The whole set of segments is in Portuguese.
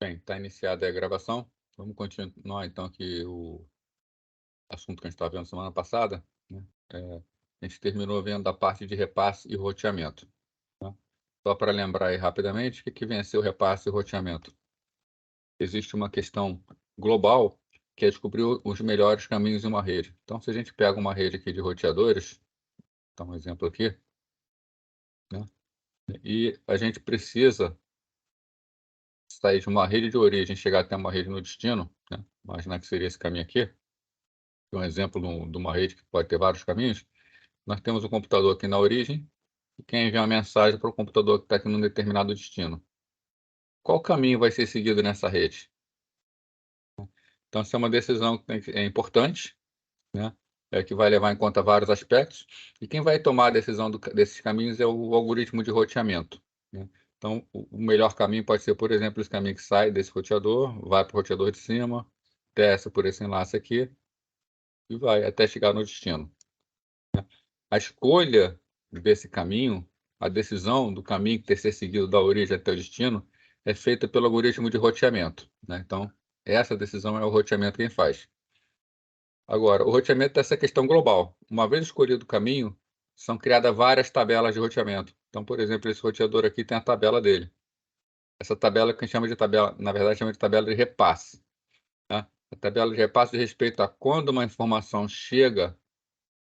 Bem, está iniciada a gravação. Vamos continuar então aqui o assunto que a gente estava vendo semana passada, né? A gente terminou vendo a parte de repasse e roteamento, tá? Só para lembrar aí rapidamente, o que vem a ser o repasse e roteamento? Existe uma questão global que é descobrir os melhores caminhos em uma rede. Então, se a gente pega uma rede aqui de roteadores, dá um exemplo aqui, né? E a gente precisa sair de uma rede de origem e chegar até uma rede no destino, né? Imaginar que seria esse caminho aqui. Um exemplo de uma rede que pode ter vários caminhos. Nós temos um computador aqui na origem e quem envia uma mensagem para o computador que está aqui num determinado destino. Qual caminho vai ser seguido nessa rede? Então, essa é uma decisão que é importante, né? Que vai levar em conta vários aspectos. E quem vai tomar a decisão desses caminhos é o algoritmo de roteamento, né? Então, o melhor caminho pode ser, por exemplo, esse caminho que sai desse roteador, vai para o roteador de cima, desce por esse enlace aqui e vai até chegar no destino. A escolha desse caminho, a decisão do caminho que tem que ser seguido da origem até o destino, é feita pelo algoritmo de roteamento, né? Então, essa decisão é o roteamento quem faz. Agora, o roteamento é essa questão global. Uma vez escolhido o caminho, são criadas várias tabelas de roteamento. Então, por exemplo, esse roteador aqui tem a tabela dele. Essa tabela que a gente chama de tabela, na verdade, chama de tabela de repasse, tá? A tabela de repasse diz respeito a quando uma informação chega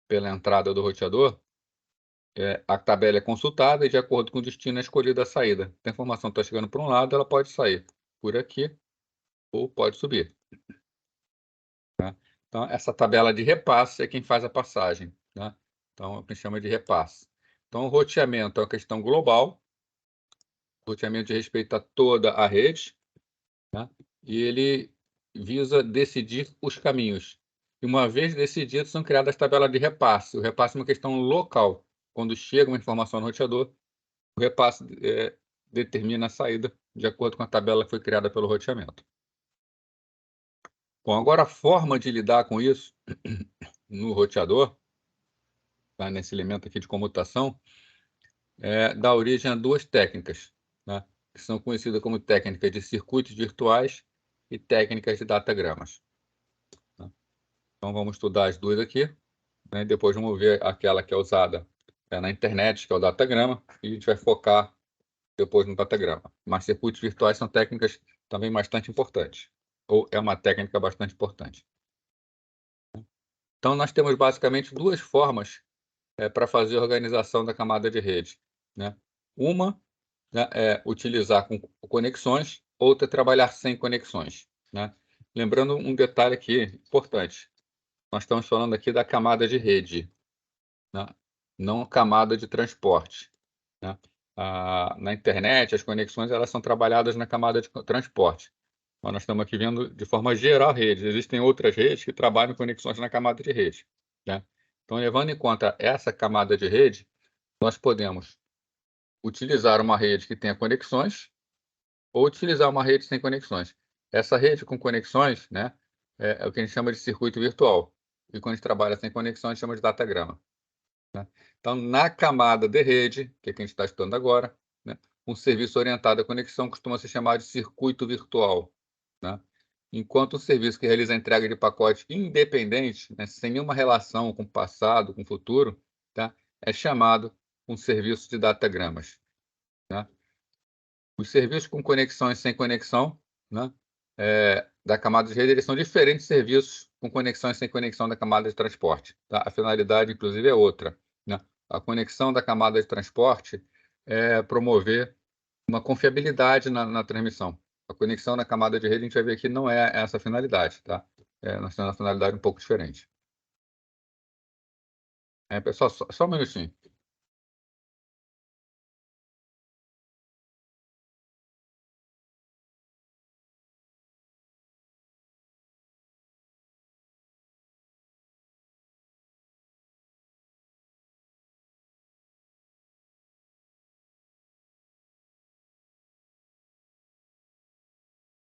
pela entrada do roteador, a tabela é consultada e, de acordo com o destino, é escolhida a saída. Se a informação está chegando para um lado, ela pode sair por aqui ou pode subir, tá? Então, essa tabela de repasse é quem faz a passagem, né? Então, é o que a gente chama de repasse. Então, o roteamento é uma questão global, o roteamento diz respeito a toda a rede, né? E ele visa decidir os caminhos. E uma vez decididos, são criadas as tabelas de repasse. O repasse é uma questão local. Quando chega uma informação no roteador, o repasse determina a saída de acordo com a tabela que foi criada pelo roteamento. Bom, agora a forma de lidar com isso no roteador, tá, nesse elemento aqui de comutação, dá origem a duas técnicas, né, que são conhecidas como técnicas de circuitos virtuais e técnicas de datagramas, tá? Então vamos estudar as duas aqui, né, depois vamos ver aquela que é usada na internet, que é o datagrama, e a gente vai focar depois no datagrama. Mas circuitos virtuais são técnicas também bastante importantes, ou é uma técnica bastante importante. Então, nós temos basicamente duas formas para fazer a organização da camada de rede, né? Uma, né, é utilizar com conexões, outra é trabalhar sem conexões, né? Lembrando um detalhe aqui importante, nós estamos falando aqui da camada de rede, né? Não camada de transporte, né? Na internet, as conexões elas são trabalhadas na camada de transporte. Mas nós estamos aqui vendo de forma geral redes. Existem outras redes que trabalham conexões na camada de rede, né? Então, levando em conta essa camada de rede, nós podemos utilizar uma rede que tenha conexões ou utilizar uma rede sem conexões. Essa rede com conexões, né, é o que a gente chama de circuito virtual. E quando a gente trabalha sem conexão, a gente chama de datagrama, né? Então, na camada de rede, que é que a gente está estudando agora, né, um serviço orientado à conexão costuma ser chamado de circuito virtual, né? Enquanto um serviço que realiza a entrega de pacote independente, né, sem nenhuma relação com o passado, com o futuro, tá, é chamado um serviço de datagramas, né? Os serviços com conexão e sem conexão, né, da camada de rede, eles são diferentes serviços com conexão e sem conexão da camada de transporte, tá? A finalidade, inclusive, é outra, né? A conexão da camada de transporte é promover uma confiabilidade na transmissão. A conexão na camada de rede, a gente vai ver que não é essa a finalidade, tá? Nós temos uma finalidade um pouco diferente. Pessoal, só um minutinho.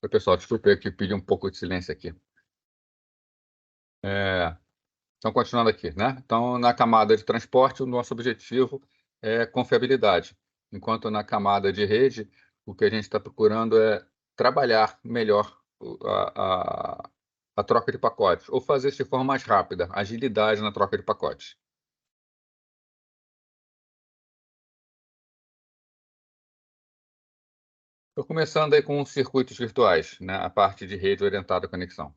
Oi, pessoal, desculpe aqui, pedir um pouco de silêncio aqui. Então, continuando aqui, né? Então, na camada de transporte, o nosso objetivo é confiabilidade, enquanto na camada de rede, o que a gente está procurando é trabalhar melhor a troca de pacotes, ou fazer isso de forma mais rápida, agilidade na troca de pacotes. Estou começando aí com os circuitos virtuais, né, a parte de rede orientada à conexão.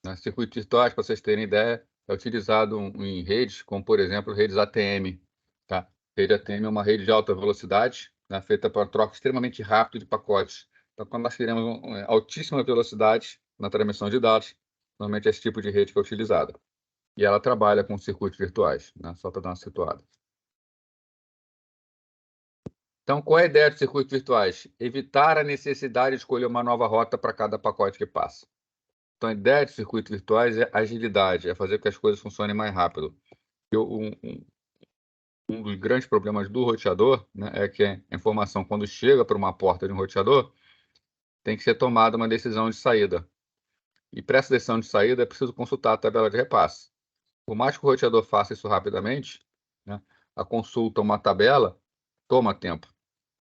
Né, circuitos virtuais, para vocês terem ideia, é utilizado em redes, como por exemplo, redes ATM. Tá? Rede ATM é uma rede de alta velocidade, né, feita para troca extremamente rápida de pacotes. Então, quando nós queremos altíssima velocidade na transmissão de dados, normalmente é esse tipo de rede que é utilizada. E ela trabalha com circuitos virtuais, né, só para dar uma situada. Então, qual é a ideia de circuitos virtuais? Evitar a necessidade de escolher uma nova rota para cada pacote que passa. Então, a ideia de circuitos virtuais é agilidade, é fazer com que as coisas funcionem mais rápido. Um dos grandes problemas do roteador, né, é que a informação, quando chega para uma porta de um roteador, tem que ser tomada uma decisão de saída. E para essa decisão de saída, é preciso consultar a tabela de repasse. Por mais que o roteador faça isso rapidamente, né, a consulta a uma tabela toma tempo.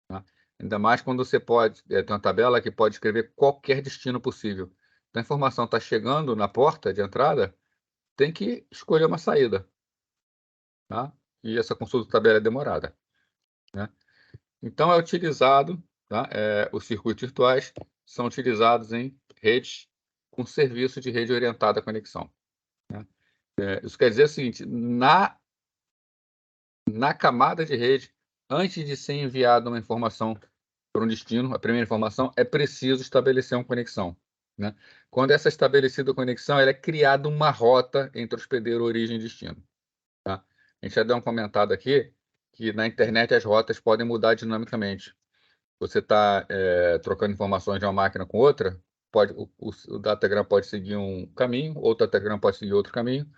Tá? Ainda mais quando você pode ter uma tabela que pode escrever qualquer destino possível. Então, a informação está chegando na porta de entrada, tem que escolher uma saída. Tá? E essa consulta de tabela é demorada. Né? Então, é utilizado, tá? Os circuitos virtuais são utilizados em redes com serviço de rede orientada à conexão. Né? Isso quer dizer o seguinte, na camada de rede, antes de ser enviada uma informação para um destino, a primeira informação, é preciso estabelecer uma conexão. Né? Quando essa estabelecida conexão, ela é criada uma rota entre o hospedeiro origem e destino. Tá? A gente já deu um comentado aqui que na internet as rotas podem mudar dinamicamente. Você está trocando informações de uma máquina com outra, o datagram pode seguir um caminho, outro datagram pode seguir outro caminho,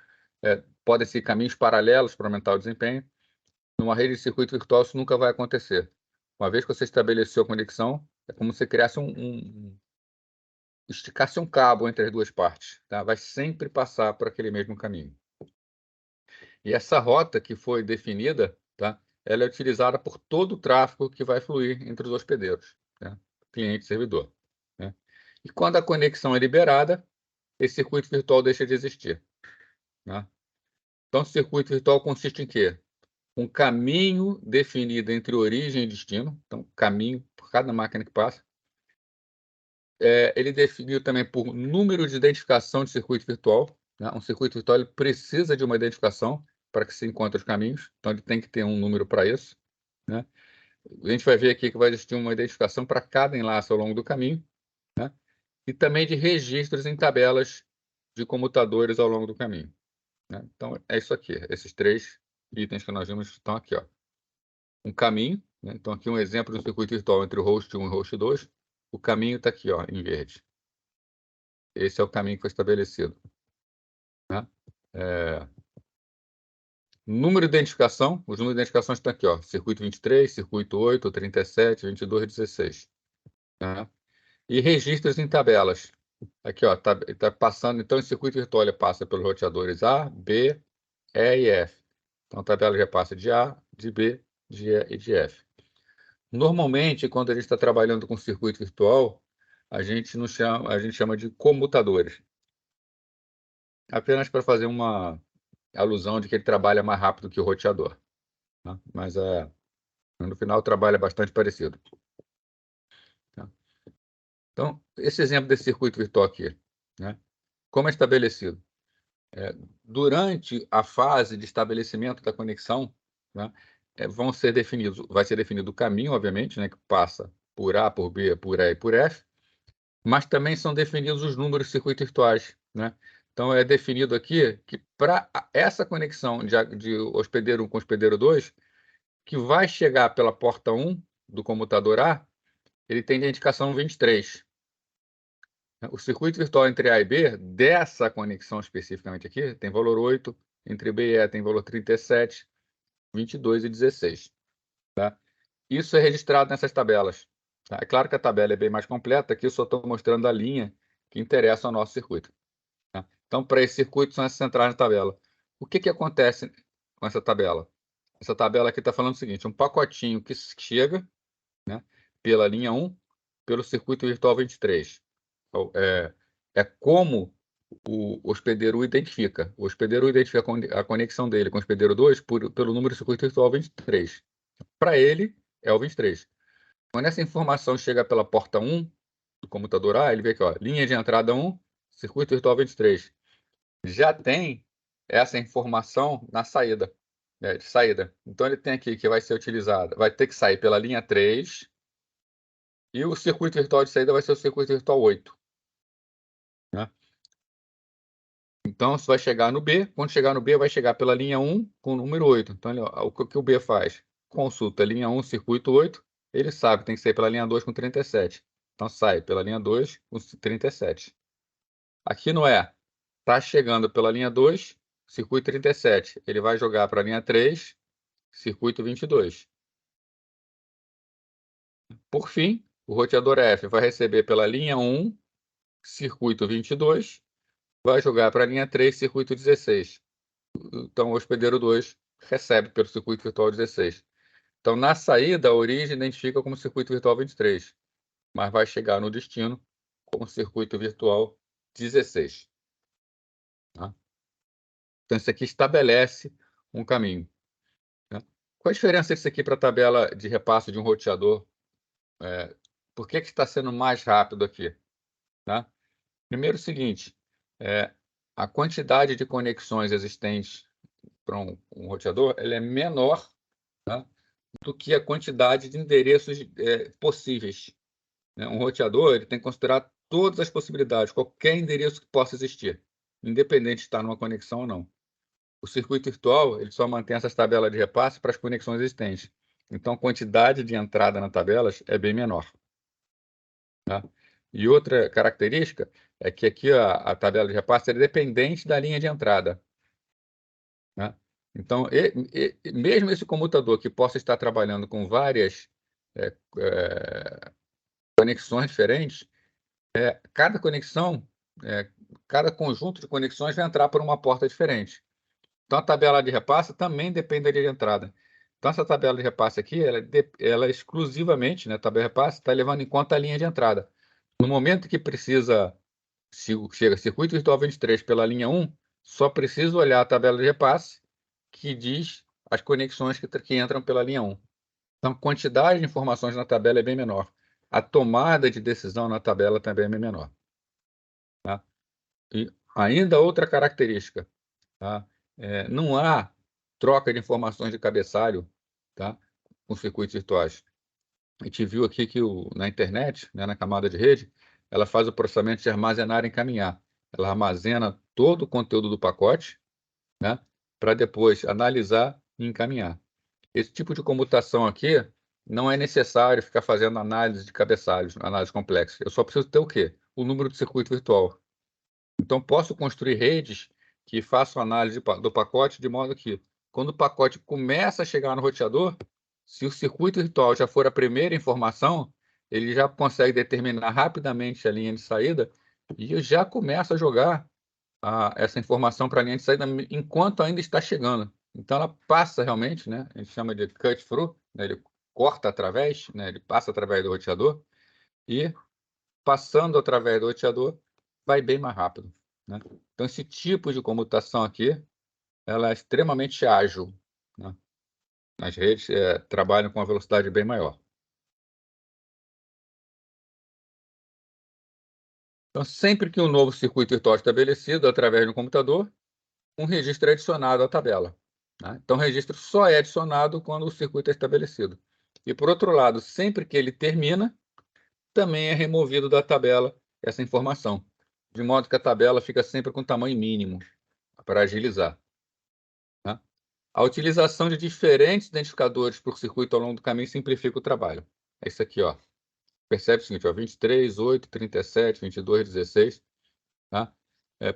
podem ser caminhos paralelos para aumentar o desempenho. Numa rede de circuito virtual, isso nunca vai acontecer. Uma vez que você estabeleceu a conexão, é como se criasse esticasse um cabo entre as duas partes. Tá? Vai sempre passar por aquele mesmo caminho. E essa rota que foi definida, tá? Ela é utilizada por todo o tráfego que vai fluir entre os hospedeiros, né? Cliente e servidor. Né? E quando a conexão é liberada, esse circuito virtual deixa de existir. Né? Então, o circuito virtual consiste em quê? Um caminho definido entre origem e destino, então caminho por cada máquina que passa. Ele definiu também por número de identificação de circuito virtual. Né? Um circuito virtual ele precisa de uma identificação para que se encontre os caminhos, então ele tem que ter um número para isso. Né? A gente vai ver aqui que vai existir uma identificação para cada enlace ao longo do caminho, né? E também de registros em tabelas de comutadores ao longo do caminho. Né? Então, é isso aqui, esses três itens que nós vimos estão aqui. Ó. Um caminho, né? Então aqui um exemplo de um circuito virtual entre o host 1 e o host 2. O caminho está aqui, ó, em verde. Esse é o caminho que foi estabelecido. Né? Número de identificação, os números de identificação estão aqui, ó, circuito 23, circuito 8, 37, 22 e 16. Né? E registros em tabelas. Aqui, ó, tá passando, então, o circuito virtual ele passa pelos roteadores A, B, E e F. Então, a tabela já passa de A, de B, de E e de F. Normalmente, quando a gente está trabalhando com circuito virtual, a gente chama de comutadores. Apenas para fazer uma alusão de que ele trabalha mais rápido que o roteador. Tá? Mas no final o trabalho é bastante parecido. Tá? Então, esse exemplo desse circuito virtual aqui, né? Como é estabelecido? Durante a fase de estabelecimento da conexão, né, vai ser definido o caminho, obviamente, né, que passa por A, por B, por E e por F, mas também são definidos os números de circuitos virtuais. Né? Então, é definido aqui que para essa conexão de hospedeiro 1 com hospedeiro 2, que vai chegar pela porta 1 do comutador A, ele tem identificação 23. O circuito virtual entre A e B, dessa conexão especificamente aqui, tem valor 8, entre B e E tem valor 37, 22 e 16. Tá? Isso é registrado nessas tabelas. Tá? É claro que a tabela é bem mais completa, aqui eu só estou mostrando a linha que interessa ao nosso circuito. Tá? Então, para esse circuito, são essas centrais na tabela. O que acontece com essa tabela? Essa tabela aqui está falando o seguinte, um pacotinho que chega, né, pela linha 1, pelo circuito virtual 23. É como o hospedeiro 1 identifica. O hospedeiro 1 identifica a conexão dele com o hospedeiro 2 pelo número do circuito virtual 23. Para ele, é o 23. Quando essa informação chega pela porta 1 do computador A, ele vê aqui, ó, linha de entrada 1, circuito virtual 23. Já tem essa informação na saída, de saída. Então, ele tem aqui que vai ser utilizada, vai ter que sair pela linha 3, e o circuito virtual de saída vai ser o circuito virtual 8. Né? Então, você vai chegar no B, quando chegar no B, vai chegar pela linha 1 com o número 8. Então, o que o B faz? Consulta a linha 1, circuito 8, ele sabe que tem que sair pela linha 2 com 37. Então, sai pela linha 2 com 37. Aqui no E, está chegando pela linha 2, circuito 37. Ele vai jogar para a linha 3, circuito 22. Por fim, o roteador F vai receber pela linha 1, circuito 22, vai jogar para a linha 3, circuito 16. Então, o hospedeiro 2 recebe pelo circuito virtual 16. Então, na saída, a origem identifica como circuito virtual 23, mas vai chegar no destino como circuito virtual 16. Tá? Então, isso aqui estabelece um caminho. Né? Qual a diferença disso aqui para a tabela de repasse de um roteador? Por que está sendo mais rápido aqui? Tá? Primeiro, o seguinte, a quantidade de conexões existentes para um roteador ela é menor, tá, do que a quantidade de endereços possíveis. Né? Um roteador ele tem que considerar todas as possibilidades, qualquer endereço que possa existir, independente de estar numa conexão ou não. O circuito virtual ele só mantém essas tabelas de repasse para as conexões existentes. Então, a quantidade de entrada nas tabelas é bem menor. Tá? E outra característica é que aqui a tabela de repasse é dependente da linha de entrada. Né? Então, mesmo esse comutador que possa estar trabalhando com várias conexões diferentes, cada conexão, cada conjunto de conexões vai entrar por uma porta diferente. Então, a tabela de repasse também depende da linha de entrada. Então, essa tabela de repasse aqui, ela exclusivamente, né, a tabela de repasse, está levando em conta a linha de entrada. No momento que precisa, chega circuito virtual 23 pela linha 1, só preciso olhar a tabela de repasse que diz as conexões que entram pela linha 1. Então, a quantidade de informações na tabela é bem menor. A tomada de decisão na tabela também é bem menor. Tá? E ainda outra característica, tá? Não há troca de informações de cabeçalho, tá, com circuitos virtuais. A gente viu aqui que na internet, né, na camada de rede, ela faz o processamento de armazenar e encaminhar. Ela armazena todo o conteúdo do pacote, né, para depois analisar e encaminhar. Esse tipo de comutação aqui não é necessário ficar fazendo análise de cabeçalhos, análise complexa. Eu só preciso ter o quê? O número do circuito virtual. Então, posso construir redes que façam análise do pacote de modo que, quando o pacote começa a chegar no roteador, se o circuito virtual já for a primeira informação, ele já consegue determinar rapidamente a linha de saída e já começa a jogar essa informação para a linha de saída enquanto ainda está chegando. Então, ela passa realmente, né? A gente chama de cut through, né? Ele corta através, né? Ele passa através do roteador e, passando através do roteador, vai bem mais rápido. Né? Então, esse tipo de comutação aqui, ela é extremamente ágil. Né? As redes trabalham com uma velocidade bem maior. Então, sempre que um novo circuito virtual é estabelecido através do computador, um registro é adicionado à tabela. Né? Então, o registro só é adicionado quando o circuito é estabelecido. E, por outro lado, sempre que ele termina, também é removido da tabela essa informação, de modo que a tabela fica sempre com tamanho mínimo, para agilizar. Né? A utilização de diferentes identificadores por circuito ao longo do caminho simplifica o trabalho. É isso aqui, ó. Percebe o seguinte, ó, 23, 8, 37, 22, 16. Tá?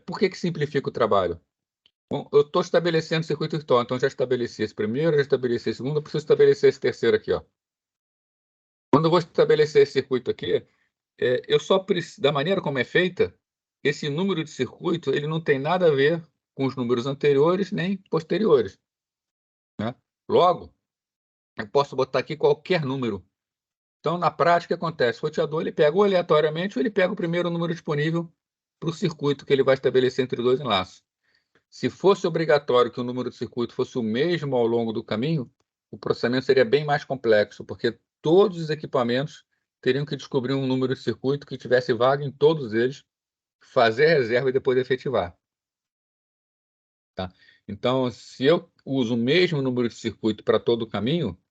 Por que simplifica o trabalho? Bom, eu estou estabelecendo circuito virtual, então já estabeleci esse primeiro, já estabeleci esse segundo, eu preciso estabelecer esse terceiro aqui. Ó. Quando eu vou estabelecer esse circuito aqui, eu só preciso, da maneira como é feita, esse número de circuito ele não tem nada a ver com os números anteriores nem posteriores. Né? Logo, eu posso botar aqui qualquer número. Então, na prática, o que acontece? O roteador ele pega ou aleatoriamente ou ele pega o primeiro número disponível para o circuito que ele vai estabelecer entre dois enlaces. Se fosse obrigatório que o número de circuito fosse o mesmo ao longo do caminho, o processamento seria bem mais complexo, porque todos os equipamentos teriam que descobrir um número de circuito que tivesse vaga em todos eles, fazer a reserva e depois efetivar. Tá? Então, se eu uso o mesmo número de circuito para todo o caminho,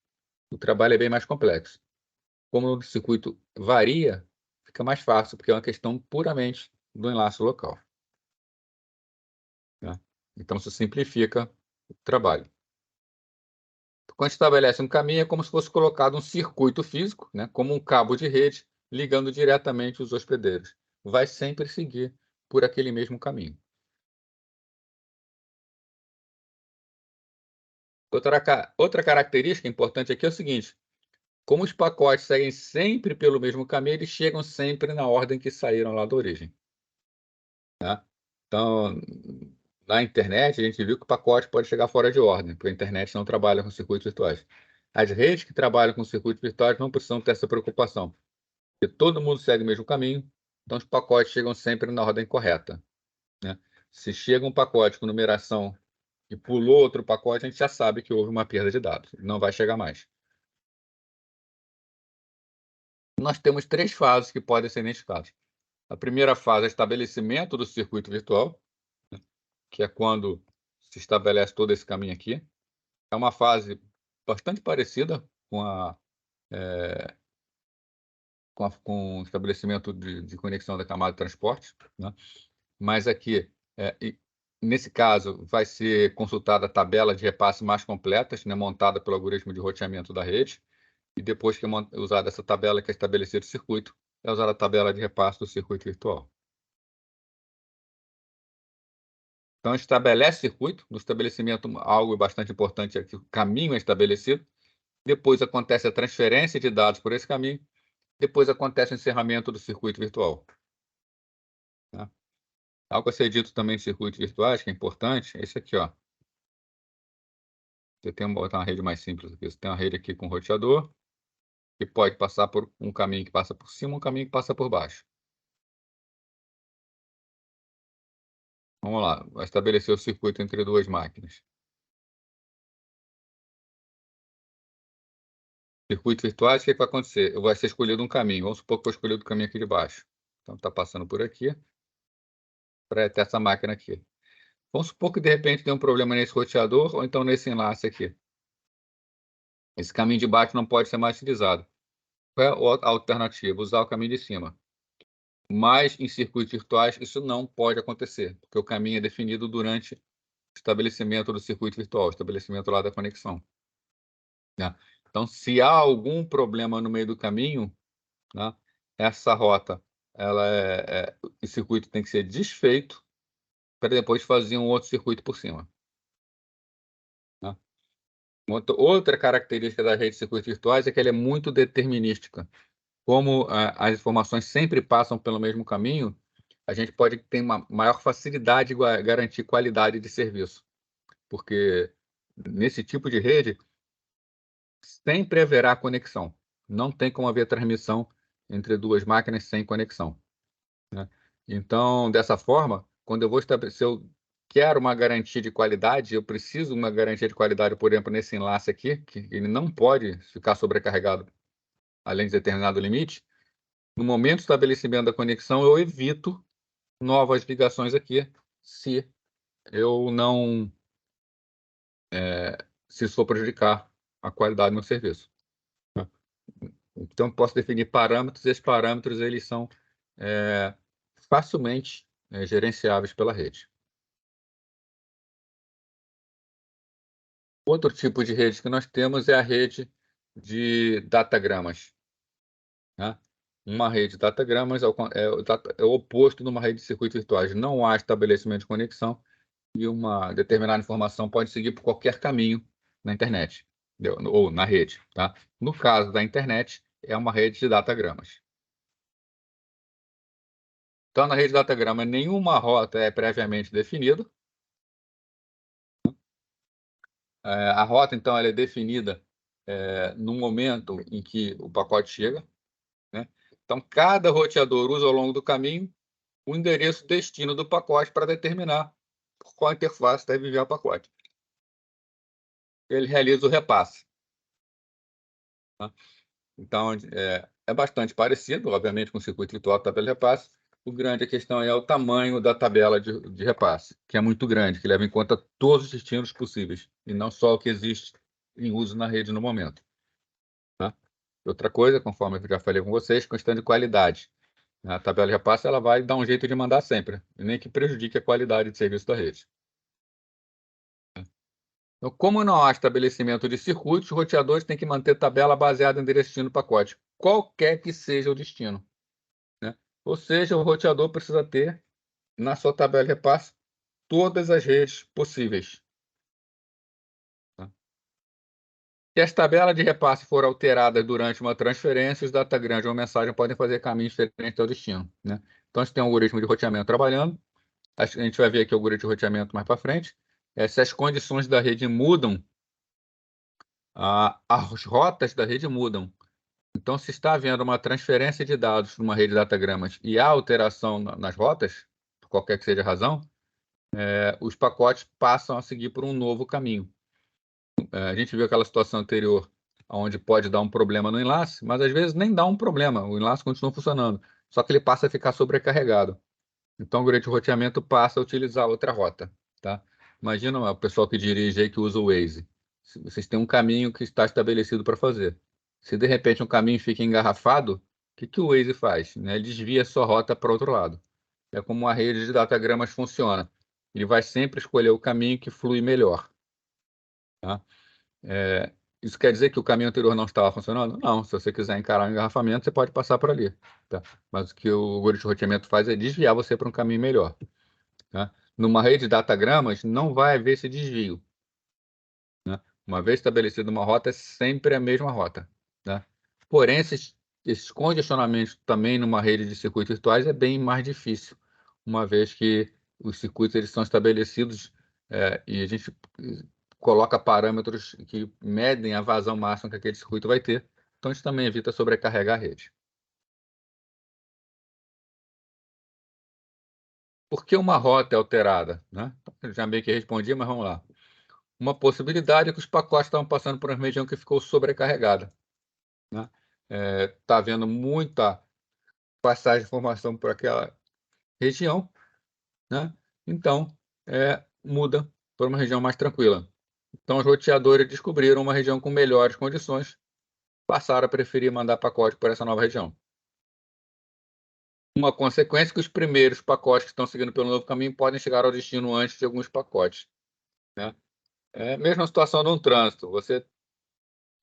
o trabalho é bem mais complexo. Como o circuito varia, fica mais fácil, porque é uma questão puramente do enlace local. Tá? Então, isso simplifica o trabalho. Quando estabelece um caminho, é como se fosse colocado um circuito físico, né, como um cabo de rede, ligando diretamente os hospedeiros. Vai sempre seguir por aquele mesmo caminho. Outra característica importante aqui é o seguinte: como os pacotes seguem sempre pelo mesmo caminho, eles chegam sempre na ordem que saíram lá da origem. Tá? Então, na internet, a gente viu que o pacote pode chegar fora de ordem, porque a internet não trabalha com circuitos virtuais. As redes que trabalham com circuitos virtuais não precisam ter essa preocupação, porque todo mundo segue o mesmo caminho, então os pacotes chegam sempre na ordem correta. Né? Se chega um pacote com numeração e pulou outro pacote, a gente já sabe que houve uma perda de dados, não vai chegar mais. Nós temos 3 fases que podem ser identificadas. A primeira fase é o estabelecimento do circuito virtual, que é quando se estabelece todo esse caminho aqui. É uma fase bastante parecida com o estabelecimento de conexão da camada de transporte, né? Mas aqui, nesse caso, vai ser consultada a tabela de repasse mais completas, né, montada pelo algoritmo de roteamento da rede, e depois que é usada essa tabela que é estabelecido o circuito, é usada a tabela de repasse do circuito virtual. Então, estabelece circuito, no estabelecimento algo bastante importante é que o caminho é estabelecido, depois acontece a transferência de dados por esse caminho, depois acontece o encerramento do circuito virtual. Tá? Algo a ser dito também de circuitos virtuais, que é importante, é esse aqui, ó. Você tem botar uma rede mais simples aqui. Você tem uma rede aqui com roteador, que pode passar por um caminho que passa por cima, um caminho que passa por baixo. Vamos lá, vai estabelecer o circuito entre duas máquinas. Circuitos virtuais, o que vai acontecer? Vai ser escolhido um caminho. Vamos supor que eu escolhi o caminho aqui de baixo. Então, está passando por aqui, para até essa máquina aqui. Vamos supor que, de repente, tem um problema nesse roteador, ou então nesse enlace aqui. Esse caminho de baixo não pode ser mais utilizado. Qual é a alternativa? Usar o caminho de cima. Mas, em circuitos virtuais, isso não pode acontecer, porque o caminho é definido durante o estabelecimento do circuito virtual, o estabelecimento lá da conexão. Né? Então, se há algum problema no meio do caminho, né, essa rota, o circuito tem que ser desfeito para depois fazer um outro circuito por cima. Né? Outra característica da rede de circuitos virtuais é que ela é muito determinística. Como as informações sempre passam pelo mesmo caminho, a gente pode ter uma maior facilidade de garantir qualidade de serviço, porque nesse tipo de rede sempre haverá conexão. Não tem como haver transmissão entre duas máquinas sem conexão. Né? Então, dessa forma, quando eu vou estabelecer, eu quero uma garantia de qualidade, eu preciso uma garantia de qualidade, por exemplo, nesse enlace aqui, que ele não pode ficar sobrecarregado além de determinado limite. No momento do estabelecimento da conexão, eu evito novas ligações aqui, se eu não, se isso for prejudicar a qualidade do meu serviço. Né? Então, posso definir parâmetros, e esses parâmetros eles são facilmente gerenciáveis pela rede. Outro tipo de rede que nós temos é a rede de datagramas. Né? Uma rede de datagramas é o oposto de uma rede de circuitos virtuais. Não há estabelecimento de conexão e uma determinada informação pode seguir por qualquer caminho na internet, ou na rede. Tá? No caso da internet, é uma rede de datagramas. Então, na rede de datagrama, nenhuma rota é previamente definida. A rota, então, ela é definida no momento em que o pacote chega. Então, cada roteador usa ao longo do caminho o endereço destino do pacote para determinar por qual interface deve enviar o pacote. Ele realiza o repasse. Tá? Então, é bastante parecido, obviamente, com o circuito virtual da tabela de repasse. O grande questão é o tamanho da tabela de repasse, que é muito grande, que leva em conta todos os destinos possíveis, e não só o que existe em uso na rede no momento. Tá? Outra coisa, conforme eu já falei com vocês, questão de qualidade. A tabela de repasse ela vai dar um jeito de mandar sempre, e nem que prejudique a qualidade de serviço da rede. Então, como não há estabelecimento de circuitos, os roteadores têm que manter tabela baseada em destino do pacote, qualquer que seja o destino. Né? Ou seja, o roteador precisa ter, na sua tabela de repasse, todas as redes possíveis. Tá? Se as tabelas de repasse forem alteradas durante uma transferência, os datagramas ou uma mensagem podem fazer caminhos diferentes ao destino. Né? Então, a gente tem um algoritmo de roteamento trabalhando. A gente vai ver aqui o algoritmo de roteamento mais para frente. Se as condições da rede mudam, as rotas da rede mudam. Então, se está havendo uma transferência de dados numa rede de datagramas e há alteração nas rotas, por qualquer que seja a razão, os pacotes passam a seguir por um novo caminho. A gente viu aquela situação anterior, onde pode dar um problema no enlace, mas às vezes nem dá um problema, o enlace continua funcionando, só que ele passa a ficar sobrecarregado. Então, o algoritmo de roteamento passa a utilizar outra rota. Tá? Imagina o pessoal que dirige aí, que usa o Waze. Vocês têm um caminho que está estabelecido para fazer. Se de repente um caminho fica engarrafado, o que o Waze faz? Né? Ele desvia a sua rota para outro lado. É como uma rede de datagramas funciona. Ele vai sempre escolher o caminho que flui melhor. Tá? Isso quer dizer que o caminho anterior não estava funcionando? Não. Se você quiser encarar um engarrafamento, você pode passar por ali. Tá? Mas o que o algoritmo de roteamento faz é desviar você para um caminho melhor. Tá? Numa rede de datagramas, não vai haver esse desvio. Né? Uma vez estabelecida uma rota, é sempre a mesma rota. Né? Porém, esses congestionamentos também numa rede de circuitos virtuais é bem mais difícil, uma vez que os circuitos eles são estabelecidos e a gente coloca parâmetros que medem a vazão máxima que aquele circuito vai ter. Então, isso também evita sobrecarregar a rede. Por que uma rota é alterada? Né? Eu já meio que respondi, mas vamos lá. Uma possibilidade é que os pacotes estavam passando por uma região que ficou sobrecarregada. Né? Tá havendo muita passagem de informação por aquela região, né? Então, muda para uma região mais tranquila. Então, os roteadores descobriram uma região com melhores condições, passaram a preferir mandar pacote por essa nova região. Uma consequência é que os primeiros pacotes que estão seguindo pelo novo caminho podem chegar ao destino antes de alguns pacotes. Né? Mesma situação no trânsito. Você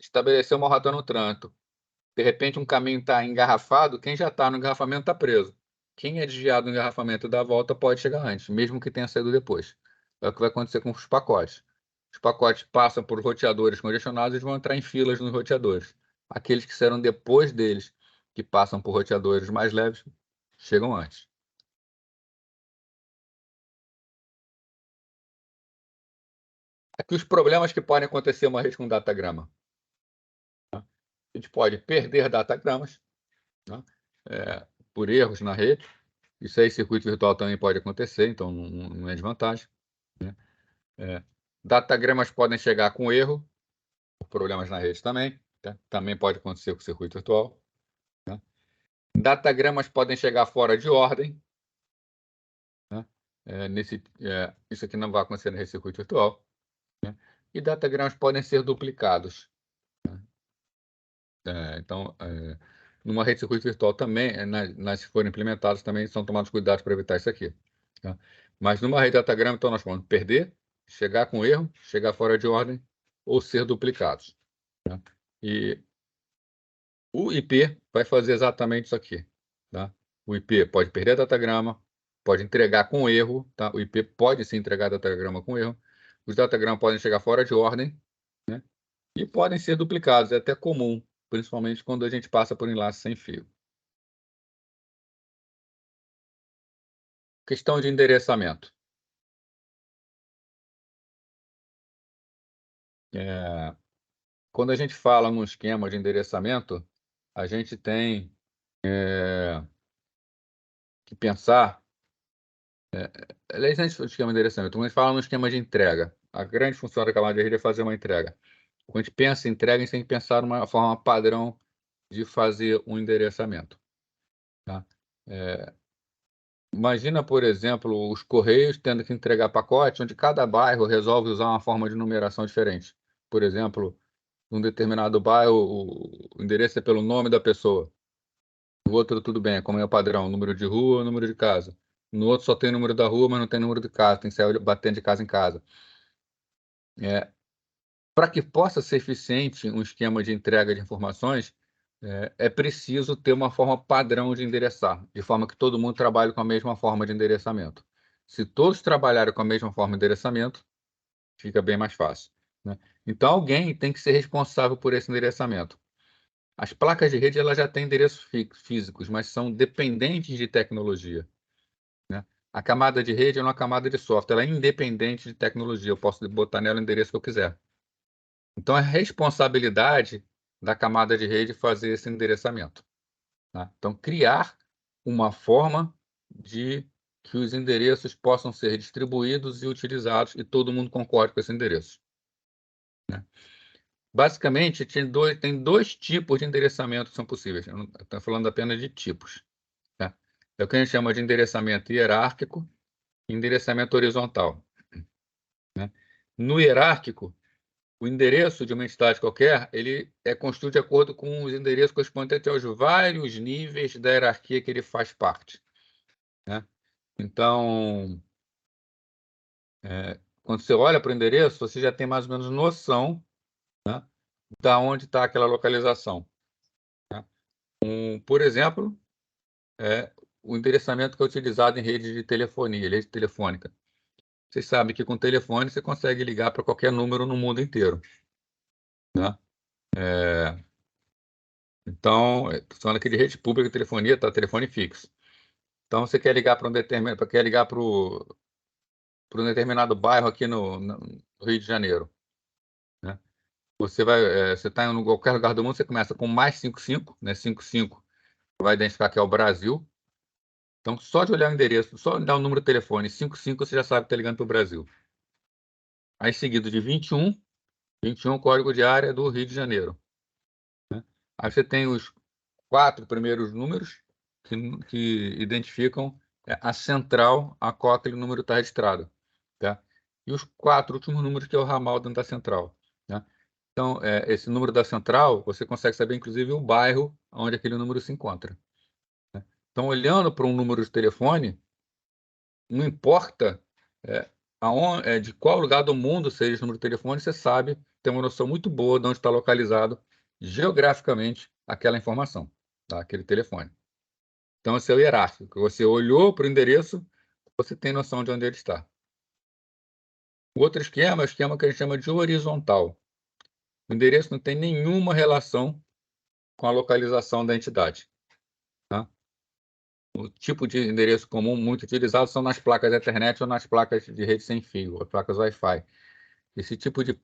estabeleceu uma rota no trânsito. De repente, um caminho está engarrafado, quem já está no engarrafamento está preso. Quem é desviado do engarrafamento da volta pode chegar antes, mesmo que tenha saído depois. É o que vai acontecer com os pacotes. Os pacotes passam por roteadores congestionados e vão entrar em filas nos roteadores. Aqueles que serão depois deles, que passam por roteadores mais leves, chegam antes. Aqui os problemas que podem acontecer em uma rede com datagrama. Tá? A gente pode perder datagramas, né? Por erros na rede. Isso aí, circuito virtual também pode acontecer, então não é desvantagem. Né? Datagramas podem chegar com erro, por problemas na rede também. Tá? Também pode acontecer com o circuito virtual. Né? Datagramas podem chegar fora de ordem. Né? Isso aqui não vai acontecer nesse circuito virtual. Né? E datagramas podem ser duplicados. Né? Então, numa rede de circuito virtual também, nas que forem implementadas, também são tomados cuidados para evitar isso aqui. Tá? Mas numa rede de datagrama, então nós vamos perder, chegar com erro, chegar fora de ordem ou ser duplicados. Tá? E o IP vai fazer exatamente isso aqui. Tá? O IP pode perder datagrama, pode entregar com erro. Tá? O IP pode se entregar datagrama com erro. Os datagramas podem chegar fora de ordem, né? E podem ser duplicados, é até comum, principalmente quando a gente passa por enlace sem fio. Questão de endereçamento. Quando a gente fala num esquema de endereçamento, a gente tem que pensar. Aliás, antes do esquema de endereçamento, quando a gente fala no esquema de entrega, a grande função da camada de rede é fazer uma entrega. Quando a gente pensa em entrega, a gente tem que pensar numa forma padrão de fazer um endereçamento. Tá? Imagina, por exemplo, os Correios tendo que entregar pacotes onde cada bairro resolve usar uma forma de numeração diferente. Por exemplo, num determinado bairro, o endereço é pelo nome da pessoa. No outro, tudo bem, como é o padrão, número de rua, número de casa. No outro só tem número da rua, mas não tem número de casa, tem que sair batendo de casa em casa. Para que possa ser eficiente um esquema de entrega de informações, é preciso ter uma forma padrão de endereçar, de forma que todo mundo trabalhe com a mesma forma de endereçamento. Se todos trabalharem com a mesma forma de endereçamento, fica bem mais fácil, né? Então, alguém tem que ser responsável por esse endereçamento. As placas de rede elas já têm endereços físicos, mas são dependentes de tecnologia, né? A camada de rede é uma camada de software, ela é independente de tecnologia. Eu posso botar nela o endereço que eu quiser. Então, é responsabilidade da camada de rede fazer esse endereçamento, tá? Então, criar uma forma de que os endereços possam ser distribuídos e utilizados e todo mundo concorde com esse endereço, né? Basicamente, tem dois tipos de endereçamento que são possíveis. Eu não estou falando apenas de tipos, tá? É o que a gente chama de endereçamento hierárquico e endereçamento horizontal, né? No hierárquico, o endereço de uma entidade qualquer, ele é construído de acordo com os endereços correspondentes aos vários níveis da hierarquia que ele faz parte, né? Então, quando você olha para o endereço, você já tem mais ou menos noção, né, da onde está aquela localização, né? Por exemplo, o endereçamento que é utilizado em rede de telefonia, rede telefônica. Vocês sabem que com telefone você consegue ligar para qualquer número no mundo inteiro, né? Então, estou falando aqui de rede pública de telefonia, tá? Telefone fixo. Então, você quer ligar para um determinado bairro aqui no Rio de Janeiro, né? Você está em qualquer lugar do mundo, você começa com mais 55, né? 55 vai identificar que é o Brasil. Então, só de olhar o endereço, só dar o número de telefone 55, você já sabe que está ligando para o Brasil. Aí, seguido de 21 código de área do Rio de Janeiro, né? Aí você tem os 4 primeiros números que identificam a central a qual aquele número está registrado, tá? E os 4 últimos números que é o ramal dentro da central, né? Então, esse número da central, você consegue saber, inclusive, o bairro onde aquele número se encontra, né? Então, olhando para um número de telefone, não importa de qual lugar do mundo seja esse número de telefone, você sabe, tem uma noção muito boa de onde está localizado geograficamente aquela informação, tá? Aquele telefone. Então, esse é o hierárquico. Você olhou para o endereço, você tem noção de onde ele está. O outro esquema é o esquema que a gente chama de horizontal. O endereço não tem nenhuma relação com a localização da entidade, tá? O tipo de endereço comum muito utilizado são nas placas Ethernet ou nas placas de rede sem fio, as placas Wi-Fi. Esse tipo de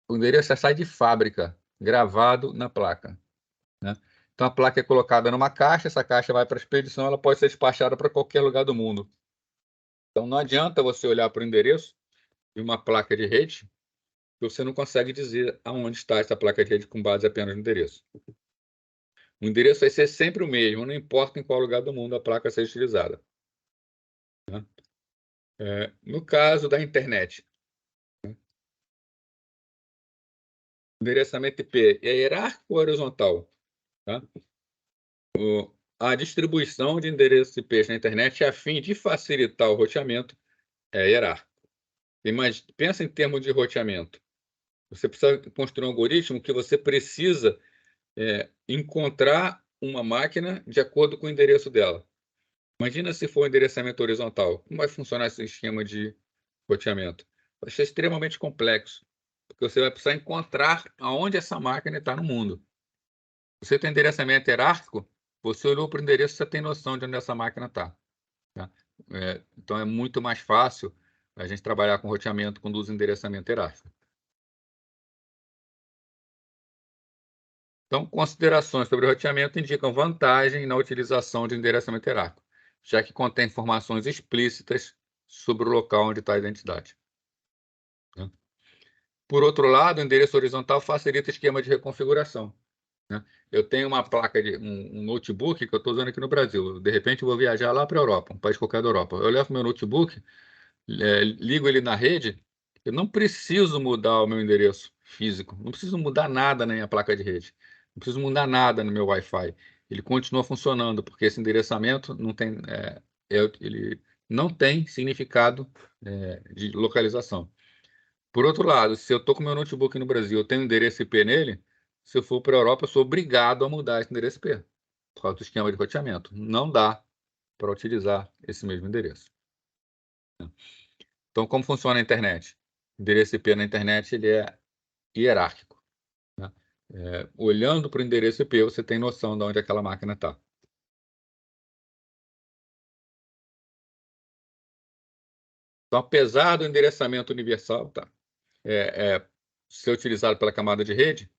o endereço já sai de fábrica, gravado na placa, né? Então a placa é colocada numa caixa, essa caixa vai para a expedição, ela pode ser despachada para qualquer lugar do mundo. Então não adianta você olhar para o endereço de uma placa de rede que você não consegue dizer aonde está essa placa de rede com base apenas no endereço. O endereço vai ser sempre o mesmo, não importa em qual lugar do mundo a placa seja utilizada, né? No caso da internet, o endereçamento IP é hierárquico ou horizontal, tá? A distribuição de endereços IP na internet, a fim de facilitar o roteamento, é hierárquico. Mas pensa em termos de roteamento. Você precisa construir um algoritmo que você precisa encontrar uma máquina de acordo com o endereço dela. Imagina se for um endereçamento horizontal. Como vai funcionar esse esquema de roteamento? Vai ser extremamente complexo, porque você vai precisar encontrar aonde essa máquina está no mundo. Você tem endereçamento hierárquico, você olhou para o endereço, você tem noção de onde essa máquina está, tá? Então, é muito mais fácil a gente trabalhar com roteamento, quando usa endereçamento hierárquico. Então, considerações sobre o roteamento indicam vantagem na utilização de endereçamento hierárquico, já que contém informações explícitas sobre o local onde está a identidade. Por outro lado, o endereço horizontal facilita o esquema de reconfiguração. Eu tenho uma placa de um notebook que eu estou usando aqui no Brasil. De repente, eu vou viajar lá para a Europa, um país qualquer da Europa. Eu levo meu notebook, ligo ele na rede, eu não preciso mudar o meu endereço físico, não preciso mudar nada na minha placa de rede, não preciso mudar nada no meu Wi-Fi. Ele continua funcionando, porque esse endereçamento não tem, ele não tem significado de localização. Por outro lado, se eu estou com meu notebook no Brasil, eu tenho um endereço IP nele, se eu for para a Europa, eu sou obrigado a mudar esse endereço IP, por causa do esquema de roteamento. Não dá para utilizar esse mesmo endereço. Então, como funciona a internet? O endereço IP na internet ele é hierárquico. Olhando para o endereço IP, você tem noção de onde aquela máquina está. Então, apesar do endereçamento universal ser utilizado pela camada de rede,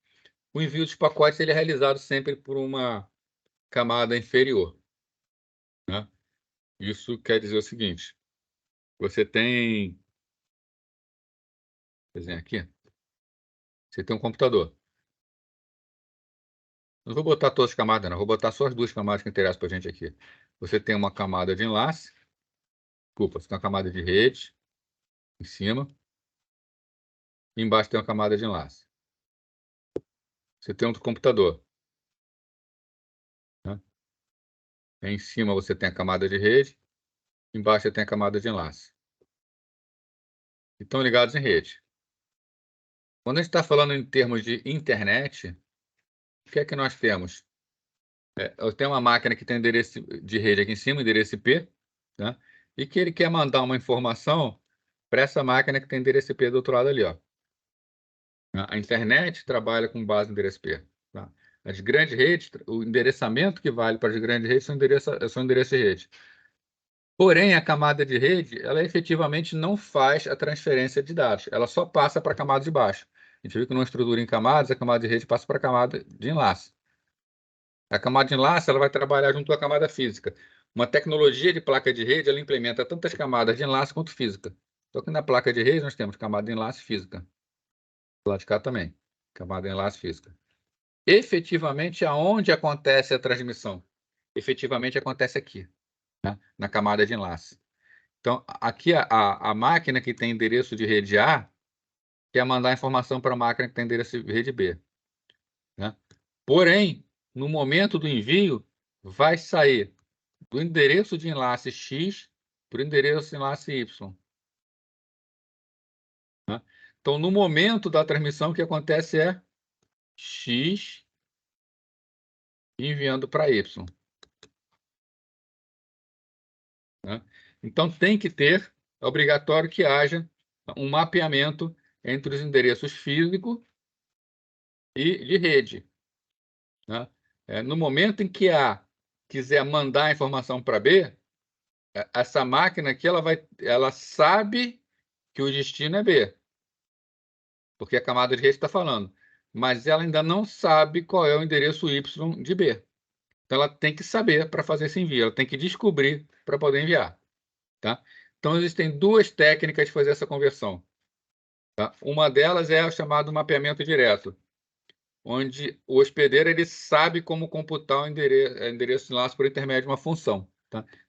o envio dos pacotes ele é realizado sempre por uma camada inferior. Isso quer dizer o seguinte: você tem, por exemplo, aqui, você tem um computador. Não vou botar todas as camadas, não. Vou botar só as duas camadas que interessam para a gente aqui. Você tem uma camada de enlace. Desculpa, você tem uma camada de rede em cima. E embaixo tem uma camada de enlace. Você tem outro computador. Em cima você tem a camada de rede. Embaixo você tem a camada de enlace. E estão ligados em rede. Quando a gente está falando em termos de internet, o que é que nós temos? Eu tenho uma máquina que tem endereço de rede aqui em cima, endereço IP, e que ele quer mandar uma informação para essa máquina que tem endereço IP do outro lado ali. A internet trabalha com base em endereço IP. As grandes redes, o endereçamento que vale para as grandes redes são endereços de rede. Porém, a camada de rede, ela efetivamente não faz a transferência de dados, ela só passa para a camada de baixo. A gente viu que numa estrutura em camadas, a camada de rede passa para a camada de enlace. A camada de enlace ela vai trabalhar junto à camada física. Uma tecnologia de placa de rede ela implementa tantas camadas de enlace quanto física. Só que na placa de rede nós temos camada de enlace física. Do lado de cá também, camada de enlace física. Efetivamente, aonde acontece a transmissão? Efetivamente acontece aqui, na camada de enlace. Então, aqui a máquina que tem endereço de rede A quer mandar informação para a máquina que tem endereço de rede B. Porém, no momento do envio, vai sair do endereço de enlace X para o endereço de enlace Y. Então, no momento da transmissão, o que acontece é X enviando para Y. Então, tem que ter, é obrigatório que haja um mapeamento entre os endereços físico e de rede. No momento em que A quiser mandar a informação para B, essa máquina aqui ela sabe que o destino é B, porque a camada de rede está falando, mas ela ainda não sabe qual é o endereço Y de B. Então, ela tem que saber para fazer esse envio, ela tem que descobrir para poder enviar. Então, existem duas técnicas de fazer essa conversão. Uma delas é o chamado mapeamento direto, onde o hospedeiro ele sabe como computar o endereço de enlace por intermédio de uma função.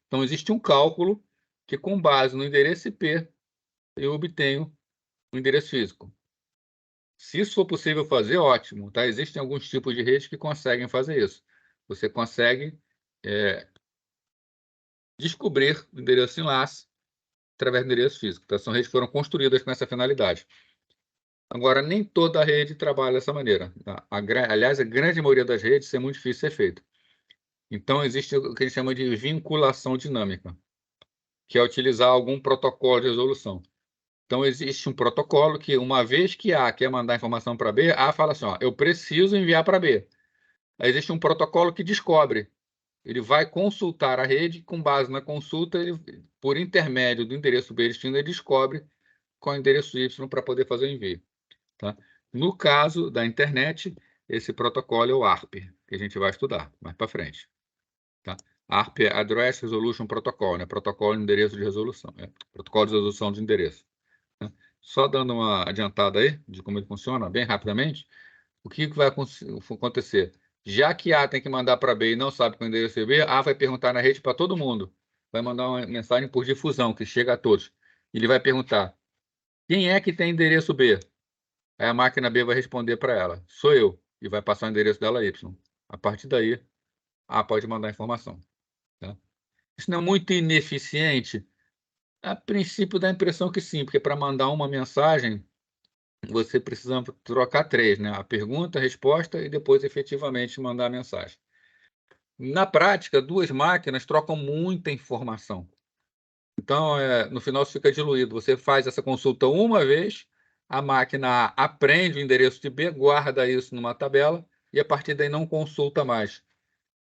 Então, existe um cálculo que, com base no endereço IP, eu obtenho o endereço físico. Se isso for possível fazer, ótimo. Existem alguns tipos de redes que conseguem fazer isso. Você consegue descobrir o endereço de enlace através do endereço físico. São redes que foram construídas com essa finalidade. Agora, nem toda a rede trabalha dessa maneira. Aliás, a grande maioria das redes é muito difícil de ser feito. Então, existe o que a gente chama de vinculação dinâmica, que é utilizar algum protocolo de resolução. Então, existe um protocolo que, uma vez que A quer mandar informação para B, A fala assim, eu preciso enviar para B. Aí existe um protocolo que descobre. Ele vai consultar a rede, com base na consulta, por intermédio do endereço B destino, ele descobre qual é o endereço Y para poder fazer o envio. No caso da internet, esse protocolo é o ARP, que a gente vai estudar mais para frente. Tá? ARP é Address Resolution Protocol, né? Protocolo de endereço de resolução. Protocolo de resolução de endereço. Né? Só dando uma adiantada aí de como ele funciona, bem rapidamente, o que vai acontecer? Já que A tem que mandar para B e não sabe qual é o endereço de B, A vai perguntar na rede para todo mundo. Vai mandar uma mensagem por difusão, que chega a todos. Ele vai perguntar, quem é que tem endereço B? Aí a máquina B vai responder para ela, sou eu, e vai passar o endereço dela Y. A partir daí, A pode mandar informação. Tá? Isso não é muito ineficiente? A princípio dá a impressão que sim, porque para mandar uma mensagem, você precisa trocar 3, né? A pergunta, a resposta e depois efetivamente mandar a mensagem. Na prática, 2 máquinas trocam muita informação. Então, no final isso fica diluído. Você faz essa consulta uma vez, a máquina A aprende o endereço de B, guarda isso numa tabela e a partir daí não consulta mais.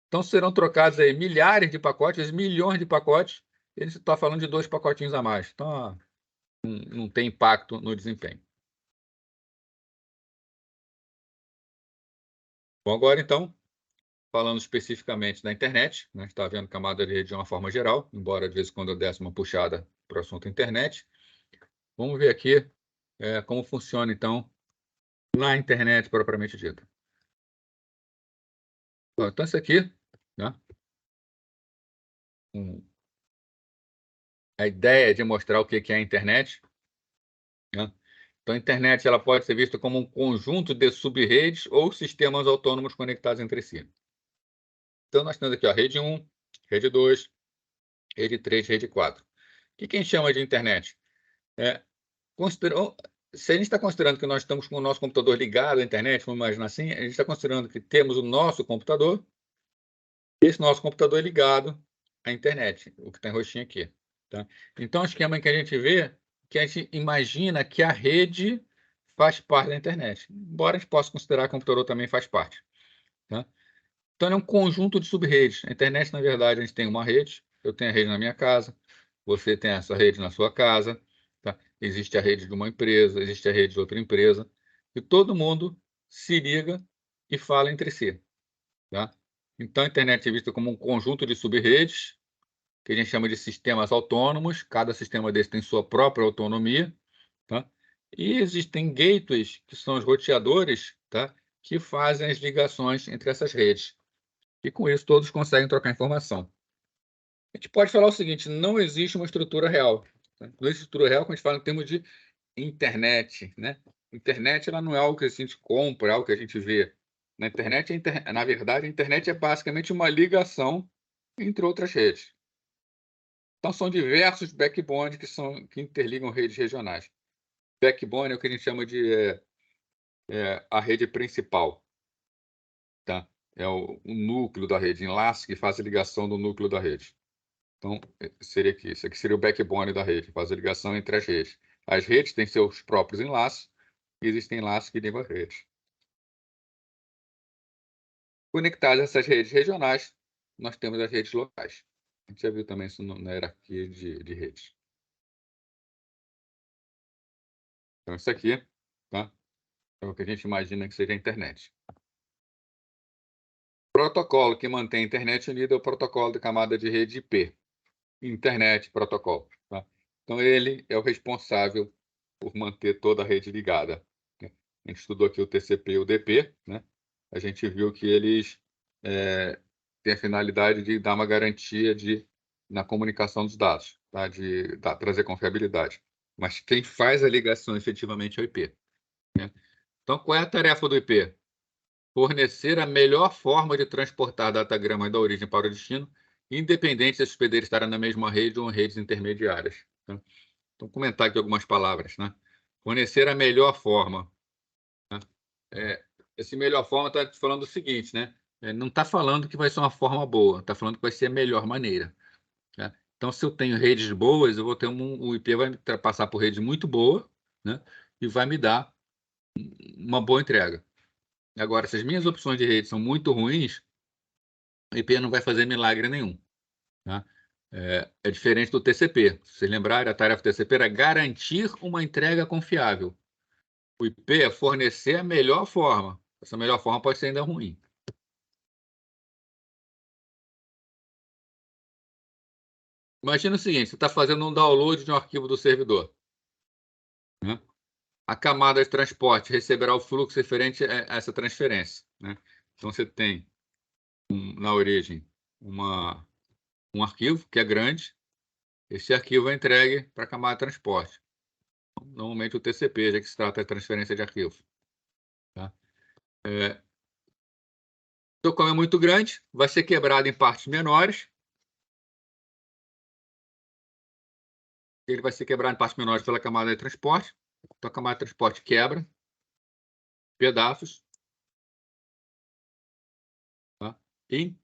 Então serão trocados aí milhares de pacotes, milhões de pacotes, e ele está falando de 2 pacotinhos a mais. Então, não tem impacto no desempenho. Bom, agora então, falando especificamente da internet, né, está vendo camada de rede de uma forma geral, embora de vez em quando eu desse uma puxada para o assunto internet. Vamos ver aqui como funciona, então, na internet propriamente dita. Bom, então, isso aqui, né, a ideia de mostrar o que é a internet. Né? Então, a internet ela pode ser vista como um conjunto de sub-redes ou sistemas autônomos conectados entre si. Então, nós temos aqui a rede 1, rede 2, rede 3, rede 4. O que a gente chama de internet? Se a gente está considerando que nós estamos com o nosso computador ligado à internet, vamos imaginar assim, a gente está considerando que temos o nosso computador, esse nosso computador é ligado à internet, o que está em roxinho aqui. Tá? Então, o esquema que a gente vê, que a gente imagina que a rede faz parte da internet, embora a gente possa considerar que o computador também faz parte. Tá? Então, é um conjunto de sub-redes. A internet, na verdade, a gente tem uma rede, eu tenho a rede na minha casa, você tem essa rede na sua casa, tá? Existe a rede de uma empresa, existe a rede de outra empresa, e todo mundo se liga e fala entre si. Tá? Então, a internet é vista como um conjunto de sub-redes, que a gente chama de sistemas autônomos, cada sistema desse tem sua própria autonomia, tá? E existem gateways, que são os roteadores, tá? Que fazem as ligações entre essas redes. E com isso todos conseguem trocar informação. A gente pode falar o seguinte, não existe uma estrutura real. Tá? Não existe estrutura real quando a gente fala em termos de internet, né? Internet ela não é algo que a gente compra, é algo que a gente vê. Na internet, na verdade, a internet é basicamente uma ligação entre outras redes. Então, são diversos backbones que interligam redes regionais. Backbone é o que a gente chama de a rede principal. Tá? É o núcleo da rede, enlace que faz a ligação do núcleo da rede. Então, seria aqui. Isso aqui seria o backbone da rede, faz a ligação entre as redes. As redes têm seus próprios enlaces e existem enlaces que ligam as redes. Conectadas a essas redes regionais, nós temos as redes locais. A gente já viu também isso na hierarquia de redes. Então, isso aqui, tá? É o que a gente imagina que seja a internet. O protocolo que mantém a internet unida é o protocolo da camada de rede IP. Internet protocolo. Tá? Então, ele é o responsável por manter toda a rede ligada. A gente estudou aqui o TCP e o DP, né? A gente viu que eles têm a finalidade de dar uma garantia na comunicação dos dados, tá? De trazer confiabilidade. Mas quem faz a ligação efetivamente é o IP. Né? Então, qual é a tarefa do IP? Fornecer a melhor forma de transportar datagramas da origem para o destino, independente se esses hospedeiros estarem na mesma rede ou em redes intermediárias. Tá? Então, comentar aqui algumas palavras. Né? Fornecer a melhor forma. Né? Esse melhor forma está falando o seguinte, né? Não está falando que vai ser uma forma boa, está falando que vai ser a melhor maneira. Né? Então, se eu tenho redes boas, eu vou ter o IP vai passar por rede muito boa, né? E vai me dar uma boa entrega. Agora, se as minhas opções de rede são muito ruins, o IP não vai fazer milagre nenhum. Tá? É diferente do TCP. Se vocês lembrarem, a tarefa do TCP era garantir uma entrega confiável. O IP é fornecer a melhor forma. Essa melhor forma pode ser ainda ruim. Imagina o seguinte, você está fazendo um download de um arquivo do servidor, né? A camada de transporte receberá o fluxo referente a essa transferência, né? Então, você tem, na origem, um arquivo que é grande. Esse arquivo é entregue para a camada de transporte. Normalmente o TCP, já que se trata de transferência de arquivo. Tá? Então, como é muito grande, vai ser quebrado em partes menores. Ele vai ser quebrado em partes menores pela camada de transporte. Então, a camada de transporte quebra pedaços. Tá? E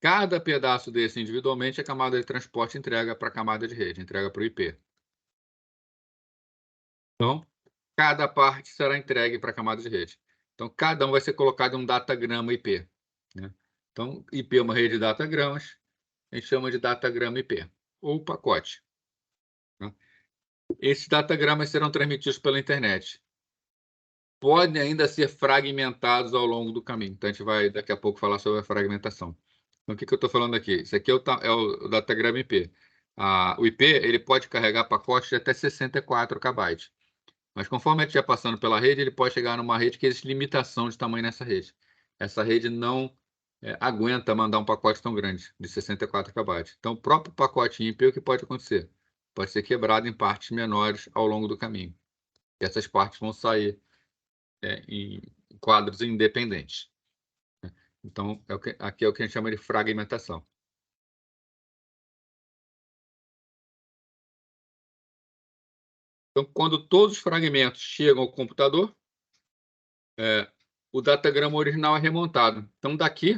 cada pedaço desse individualmente, a camada de transporte entrega para a camada de rede, entrega para o IP. Então, cada parte será entregue para a camada de rede. Então, cada um vai ser colocado em um datagrama IP. Né? Então, IP é uma rede de datagramas, a gente chama de datagrama IP, ou pacote. Né? Esses datagramas serão transmitidos pela internet. Podem ainda ser fragmentados ao longo do caminho. Então, a gente vai daqui a pouco falar sobre a fragmentação. Então, o que eu estou falando aqui? Isso aqui é o datagrama IP. O IP ele pode carregar pacotes de até 64 KB. Mas conforme a gente vai passando pela rede, ele pode chegar numa rede que existe limitação de tamanho nessa rede. Essa rede não aguenta mandar um pacote tão grande, de 64 KB. Então, o próprio pacote IP, o que pode acontecer? Pode ser quebrado em partes menores ao longo do caminho. E essas partes vão sair em quadros independentes. Então, aqui é o que a gente chama de fragmentação. Então, quando todos os fragmentos chegam ao computador, o datagrama original é remontado. Então, daqui,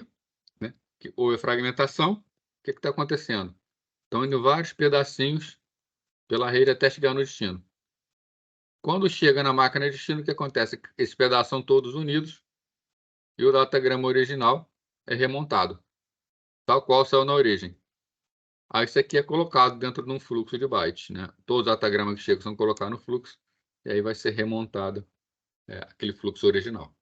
né, que houve fragmentação, o que está acontecendo? Estão indo vários pedacinhos pela rede até chegar no destino. Quando chega na máquina de destino, o que acontece? Esses pedaços são todos unidos e o datagrama original é remontado, tal qual saiu na origem. Aí isso aqui é colocado dentro de um fluxo de bytes, né? Todos os datagramas que chegam são colocados no fluxo e aí vai ser remontado aquele fluxo original.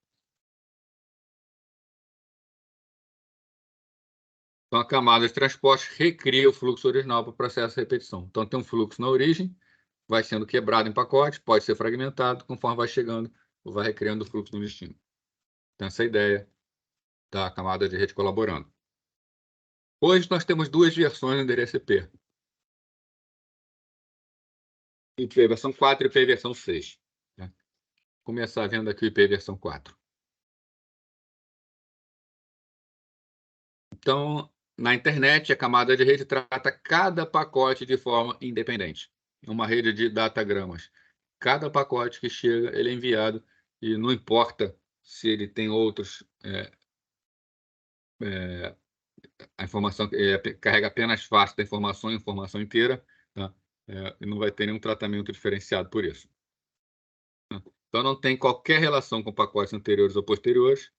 Então, a camada de transporte recria o fluxo original para o processo de repetição. Então, tem um fluxo na origem, vai sendo quebrado em pacotes, pode ser fragmentado, conforme vai chegando, vai recriando o fluxo no destino. Então, essa é a ideia da camada de rede colaborando. Hoje, nós temos duas versões do endereço IP. IP versão 4 e IP versão 6. Né? Vou começar vendo aqui o IP versão 4. Então, na internet, a camada de rede trata cada pacote de forma independente. É uma rede de datagramas. Cada pacote que chega, ele é enviado e não importa se ele tem outros... a informação carrega apenas parte da informação, informação inteira, tá? E não vai ter nenhum tratamento diferenciado por isso. Tá? Então, não tem qualquer relação com pacotes anteriores ou posteriores.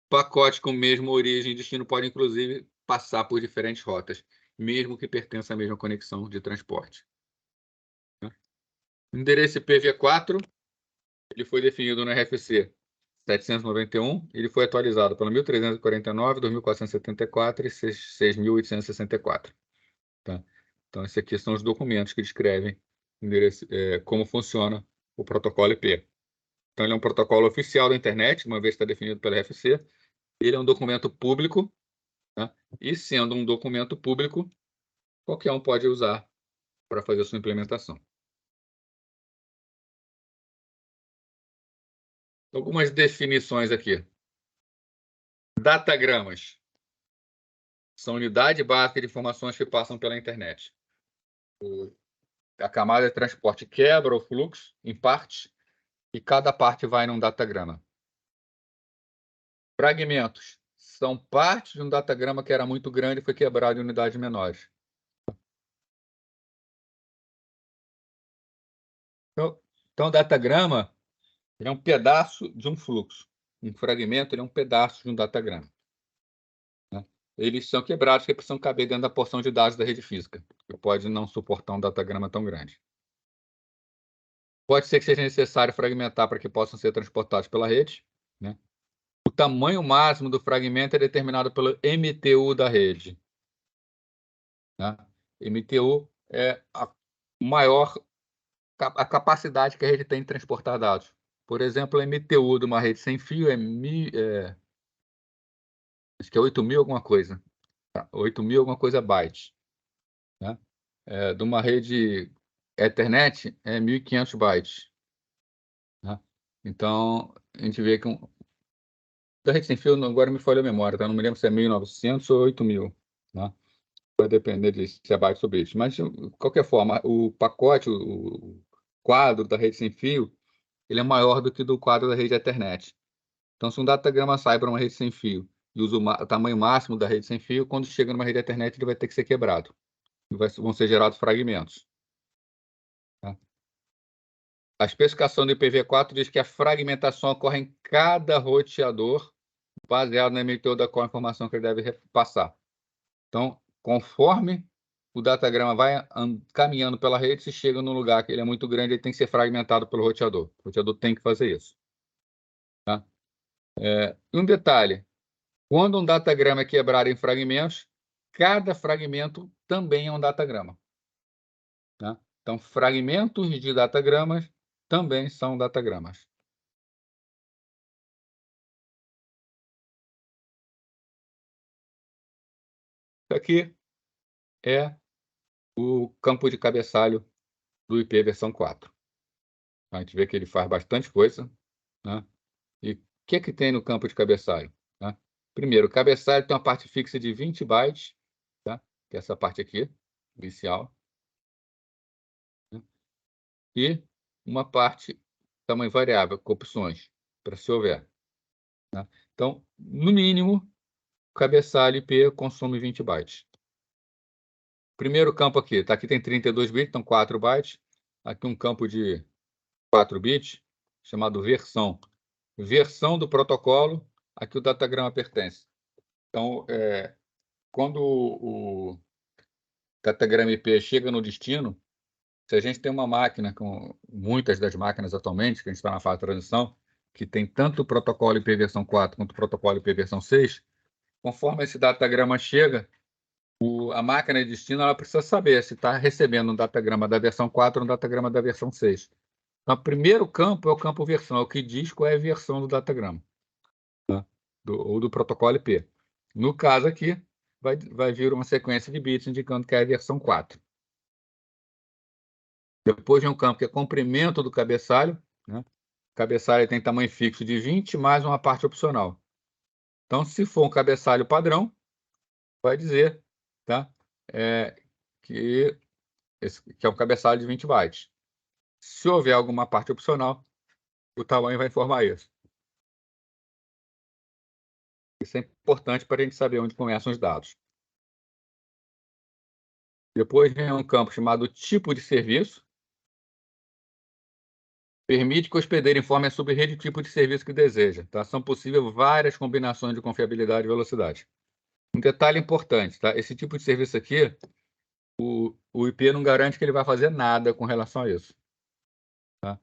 Pacotes com mesma origem e destino podem, inclusive, passar por diferentes rotas, mesmo que pertençam à mesma conexão de transporte. O endereço IPv4 ele foi definido no RFC 791, ele foi atualizado pela 1349, 2474 e 6864. Tá? Então, esses aqui são os documentos que descrevem como funciona o protocolo IP. Então, ele é um protocolo oficial da internet, uma vez que está definido pela RFC. Ele é um documento público, tá? E sendo um documento público, qualquer um pode usar para fazer a sua implementação. Algumas definições aqui. Datagramas são unidade básica de informações que passam pela internet. A camada de transporte quebra o fluxo em partes e cada parte vai num datagrama. Fragmentos são partes de um datagrama que era muito grande e foi quebrado em unidades menores. Então, o datagrama é um pedaço de um fluxo. Um fragmento é um pedaço de um datagrama. Né? Eles são quebrados porque precisam caber dentro da porção de dados da rede física, que pode não suportar um datagrama tão grande. Pode ser que seja necessário fragmentar para que possam ser transportados pela rede. Né? O tamanho máximo do fragmento é determinado pelo MTU da rede. Né? MTU é a capacidade que a rede tem de transportar dados. Por exemplo, o MTU de uma rede sem fio acho que é 8.000 alguma coisa. 8.000 alguma coisa bytes. Né? De uma rede Ethernet é 1.500 bytes. Né? Então, a gente vê que da rede sem fio, agora me falhou a memória, tá? Não me lembro se é 1.900 ou 8.000. Né? Vai depender de se é bytes ou bits. Mas, de qualquer forma, o pacote, o quadro da rede sem fio, ele é maior do que do quadro da rede Ethernet. Então, se um datagrama sai para uma rede sem fio e usa o tamanho máximo da rede sem fio, quando chega numa rede Ethernet, ele vai ter que ser quebrado. Vão ser gerados fragmentos. Tá? A especificação do IPv4 diz que a fragmentação ocorre em cada roteador, baseado no MTU da qual a informação que ele deve passar. Então, conforme o datagrama vai caminhando pela rede, se chega num lugar que ele é muito grande, ele tem que ser fragmentado pelo roteador. O roteador tem que fazer isso. Tá? Um detalhe, quando um datagrama é quebrado em fragmentos, cada fragmento também é um datagrama. Tá? Então, fragmentos de datagramas também são datagramas. Isso aqui é o campo de cabeçalho do IP versão 4. A gente vê que ele faz bastante coisa. Né? E o que tem no campo de cabeçalho? Tá? Primeiro, o cabeçalho tem uma parte fixa de 20 bytes, tá? Que é essa parte aqui, inicial. Né? E uma parte tamanho variável, com opções, para se houver. Tá? Então, no mínimo, o cabeçalho IP consome 20 bytes. Primeiro campo aqui, tá? Aqui tem 32 bits, então 4 bytes. Aqui um campo de 4 bits, chamado versão. Versão do protocolo a que o datagrama pertence. Então, quando o datagrama IP chega no destino, se a gente tem uma máquina, com muitas das máquinas atualmente, que a gente está na fase de transição, que tem tanto o protocolo IP versão 4 quanto o protocolo IP versão 6, conforme esse datagrama chega, a máquina de destino ela precisa saber se está recebendo um datagrama da versão 4 ou um datagrama da versão 6. Então, o primeiro campo é o campo versão, é o que diz qual é a versão do datagrama, tá? Ou do protocolo IP. No caso aqui, vai vir uma sequência de bits indicando que é a versão 4. Depois vem um campo que é comprimento do cabeçalho. Né? O cabeçalho tem tamanho fixo de 20 mais uma parte opcional. Então, se for um cabeçalho padrão, vai dizer, tá? Que é um cabeçalho de 20 bytes. Se houver alguma parte opcional, o tamanho vai informar isso. Isso é importante para a gente saber onde começam os dados. Depois vem um campo chamado tipo de serviço. Permite que o hospedeiro informe sobre a rede e tipo de serviço que deseja. Tá? São possíveis várias combinações de confiabilidade e velocidade. Um detalhe importante, tá? Esse tipo de serviço aqui, o IP não garante que ele vai fazer nada com relação a isso. Tá?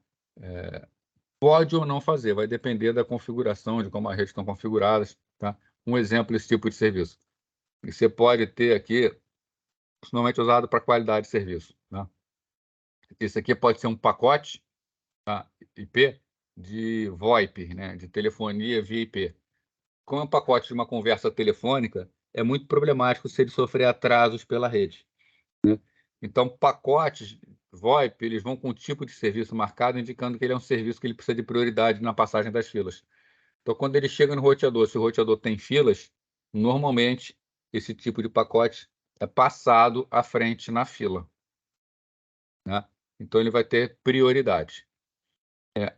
Pode ou não fazer, vai depender da configuração, de como as redes estão configuradas. Tá? Um exemplo desse tipo de serviço. E você pode ter aqui, normalmente usado para qualidade de serviço. Tá? Esse aqui pode ser um pacote, tá? IP de VoIP, né? De telefonia via IP. Como é um pacote de uma conversa telefônica, é muito problemático se ele sofrer atrasos pela rede. Né? Então, pacotes VoIP, eles vão com um tipo de serviço marcado, indicando que ele é um serviço que ele precisa de prioridade na passagem das filas. Então, quando ele chega no roteador, se o roteador tem filas, normalmente esse tipo de pacote é passado à frente na fila. Né? Então, ele vai ter prioridade.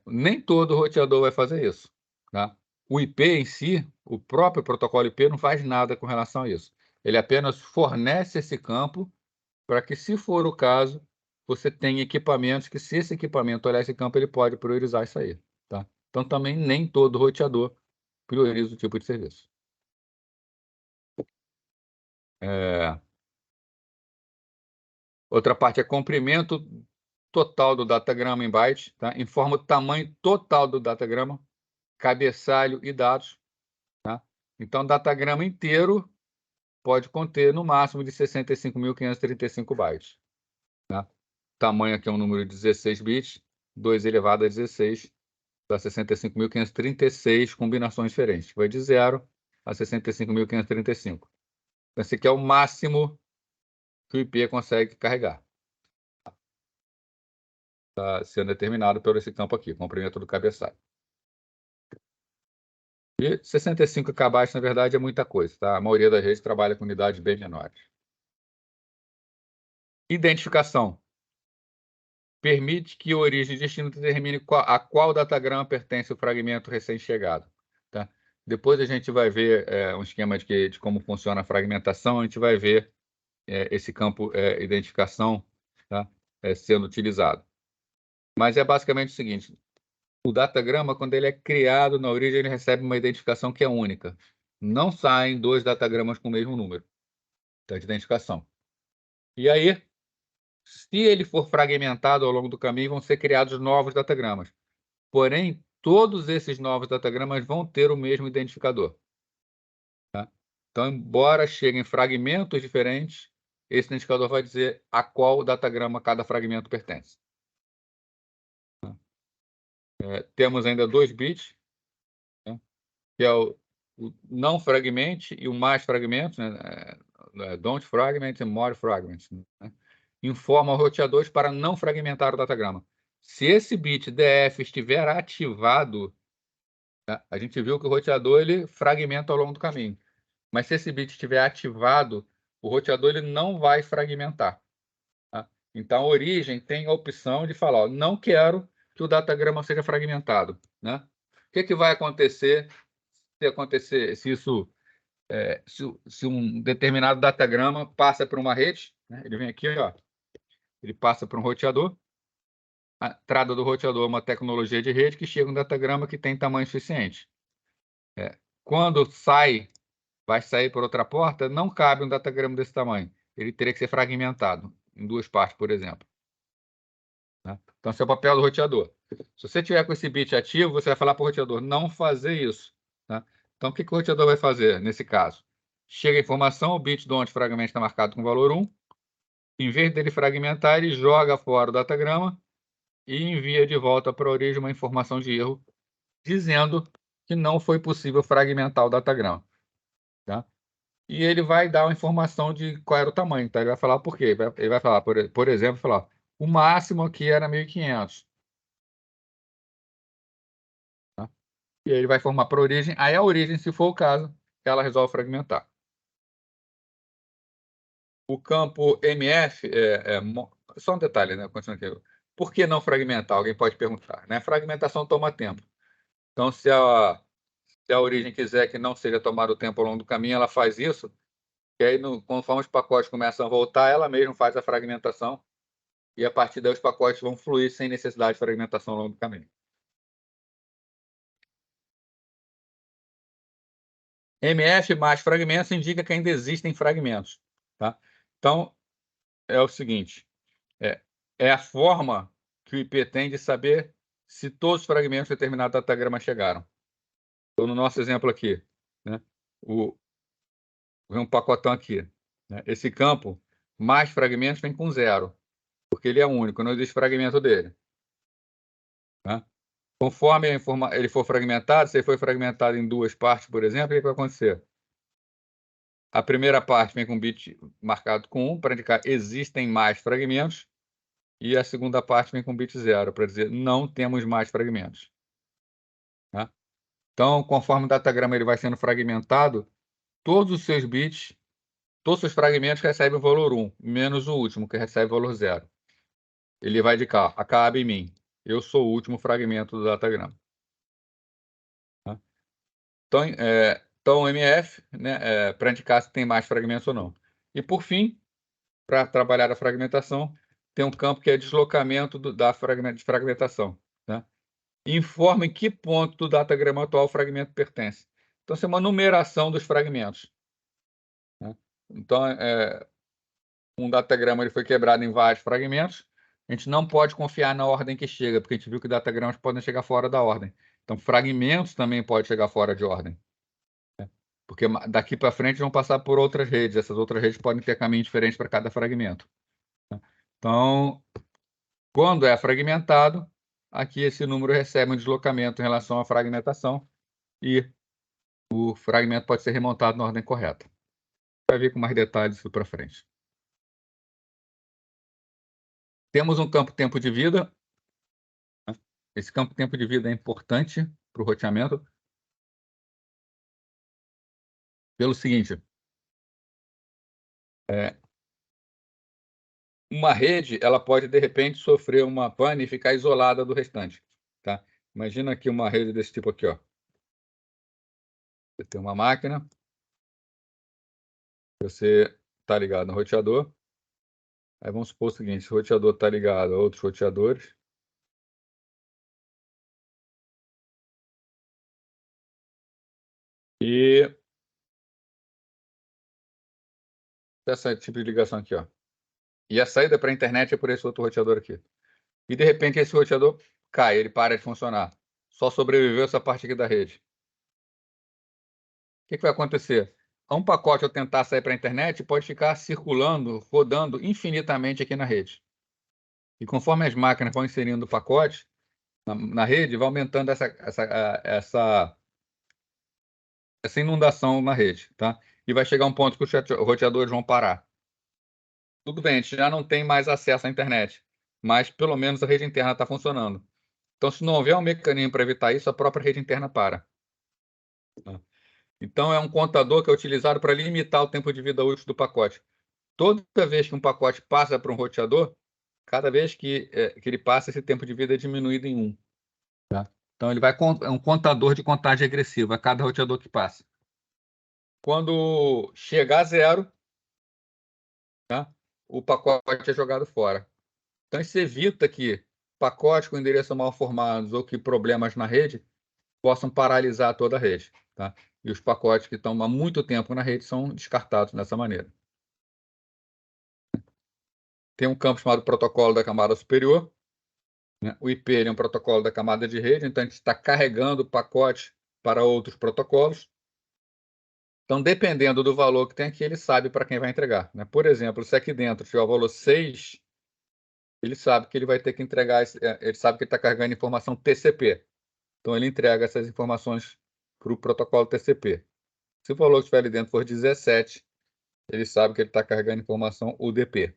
Nem todo roteador vai fazer isso. Tá? O IP em si, o próprio protocolo IP, não faz nada com relação a isso. Ele apenas fornece esse campo para que, se for o caso, você tenha equipamentos que, se esse equipamento olhar esse campo, ele pode priorizar isso aí. Tá? Então, também nem todo roteador prioriza o tipo de serviço. Outra parte é comprimento total do datagrama em bytes, tá? Informa o tamanho total do datagrama, cabeçalho e dados. Então, o datagrama inteiro pode conter no máximo de 65.535 bytes. Né? Tamanho aqui é um número de 16 bits, 2 elevado a 16, dá 65.536 combinações diferentes. Vai de 0 a 65.535. Então, esse aqui é o máximo que o IP consegue carregar. Está sendo determinado por esse campo aqui, comprimento do cabeçalho. E 65 KB, na verdade, é muita coisa. Tá? A maioria das redes trabalha com unidades bem menores. Identificação. Permite que a origem e destino determine a qual datagrama pertence o fragmento recém-chegado. Tá? Depois a gente vai ver um esquema de como funciona a fragmentação, a gente vai ver esse campo identificação, tá? Sendo utilizado. Mas é basicamente o seguinte, o datagrama, quando ele é criado na origem, ele recebe uma identificação que é única. Não saem 2 datagramas com o mesmo número, tá, de identificação. E aí, se ele for fragmentado ao longo do caminho, vão ser criados novos datagramas. Porém, todos esses novos datagramas vão ter o mesmo identificador. Tá? Então, embora cheguem fragmentos diferentes, esse identificador vai dizer a qual datagrama cada fragmento pertence. Temos ainda 2 bits, né, que é o não fragmente e o mais fragmentos, né, don't fragment e more fragments. Né, informa os roteadores para não fragmentar o datagrama. Se esse bit DF estiver ativado, né, a gente viu que o roteador ele fragmenta ao longo do caminho. Mas se esse bit estiver ativado, o roteador ele não vai fragmentar. Tá? Então, a origem tem a opção de falar, ó, não quero que o datagrama seja fragmentado. Né? O que vai acontecer se isso, se um determinado datagrama passa por uma rede, né? Ele vem aqui, ó, ele passa por um roteador, a entrada do roteador é uma tecnologia de rede que chega um datagrama que tem tamanho suficiente. Quando vai sair por outra porta, não cabe um datagrama desse tamanho. Ele teria que ser fragmentado em 2 partes, por exemplo. Né? Então, esse é o papel do roteador. Se você tiver com esse bit ativo, você vai falar para o roteador não fazer isso. Tá? Então, o que o roteador vai fazer nesse caso? Chega a informação, o bit do onde fragmento está marcado com valor 1. Em vez dele fragmentar, ele joga fora o datagrama e envia de volta para a origem uma informação de erro, dizendo que não foi possível fragmentar o datagrama. Tá? E ele vai dar uma informação de qual era o tamanho. Tá? Ele vai falar por quê. Ele vai falar, por exemplo, falar, o máximo aqui era 1.500. Tá? E aí ele vai formar para a origem. Aí a origem, se for o caso, ela resolve fragmentar. O campo MF só um detalhe, né? Continuando aqui. Por que não fragmentar? Alguém pode perguntar. Né? Fragmentação toma tempo. Então, se a origem quiser que não seja tomado tempo ao longo do caminho, ela faz isso. E aí, conforme os pacotes começam a voltar, ela mesma faz a fragmentação. E a partir daí os pacotes vão fluir sem necessidade de fragmentação ao longo do caminho. MF mais fragmentos indica que ainda existem fragmentos. Tá? Então, é o seguinte, é a forma que o IP tem de saber se todos os fragmentos de determinado datagrama chegaram. Então, no nosso exemplo aqui, né, vem um pacotão aqui. Né, esse campo, mais fragmentos, vem com 0, porque ele é único, não existe fragmento dele. Né? Conforme ele for fragmentado, se ele for fragmentado em 2 partes, por exemplo, o que vai acontecer? A primeira parte vem com bit marcado com 1, para indicar existem mais fragmentos, e a segunda parte vem com bit 0, para dizer não temos mais fragmentos. Tá? Então, conforme o datagrama ele vai sendo fragmentado, todos os seus bits, todos os seus fragmentos recebem o valor 1, menos o último, que recebe o valor 0. Ele vai indicar, acaba em mim. Eu sou o último fragmento do datagrama. Tá? Então, MF, né, para indicar se tem mais fragmentos ou não. E, por fim, para trabalhar a fragmentação, tem um campo que é deslocamento de fragmentação. Né? Informa em que ponto do datagrama atual o fragmento pertence. Então, isso é uma numeração dos fragmentos. Né? Então, um datagrama ele foi quebrado em vários fragmentos. A gente não pode confiar na ordem que chega, porque a gente viu que datagramas podem chegar fora da ordem. Então, fragmentos também podem chegar fora de ordem. porque daqui para frente vão passar por outras redes. Essas outras redes podem ter caminhos diferentes para cada fragmento. Então, quando é fragmentado, aqui esse número recebe um deslocamento em relação à fragmentação e o fragmento pode ser remontado na ordem correta. Vai ver com mais detalhes isso para frente. Temos um campo tempo de vida. Esse campo tempo de vida é importante para o roteamento pelo seguinte: uma rede ela pode, de repente, sofrer uma pane e ficar isolada do restante. Tá? Imagina aqui uma rede desse tipo aqui. Ó. Você tem uma máquina, você está ligado no roteador. Aí vamos supor o seguinte: o roteador está ligado a outros roteadores. E essa tipo de ligação aqui, ó. E a saída para a internet é por esse outro roteador aqui. E de repente esse roteador cai, ele para de funcionar. Só sobreviveu essa parte aqui da rede. O que vai acontecer? Um pacote, ao tentar sair para a internet, pode ficar circulando, rodando infinitamente aqui na rede. E conforme as máquinas vão inserindo o pacote na rede, vai aumentando essa inundação na rede. Tá? E vai chegar um ponto que os roteadores vão parar. Tudo bem, a gente já não tem mais acesso à internet, mas pelo menos a rede interna está funcionando. Então, se não houver um mecanismo para evitar isso, a própria rede interna para. Então, é um contador que é utilizado para limitar o tempo de vida útil do pacote. Toda vez que um pacote passa para um roteador, cada vez que ele passa, esse tempo de vida é diminuído em 1. Tá? Então, ele é um contador de contagem regressiva a cada roteador que passa. Quando chegar a 0, tá? O pacote é jogado fora. Então, isso evita que pacotes com endereços mal formados ou que problemas na rede possam paralisar toda a rede. Tá? E os pacotes que estão há muito tempo na rede são descartados dessa maneira. Tem um campo chamado protocolo da camada superior. Né? O IP é um protocolo da camada de rede, então a gente está carregando o pacote para outros protocolos. Então, dependendo do valor que tem aqui, ele sabe para quem vai entregar. Né? Por exemplo, se aqui dentro tiver o valor 6, ele sabe que ele vai ter que entregar, ele sabe que ele está carregando informação TCP. Então, ele entrega essas informações para o protocolo TCP. Se o valor que estiver ali dentro for 17, ele sabe que ele está carregando informação UDP.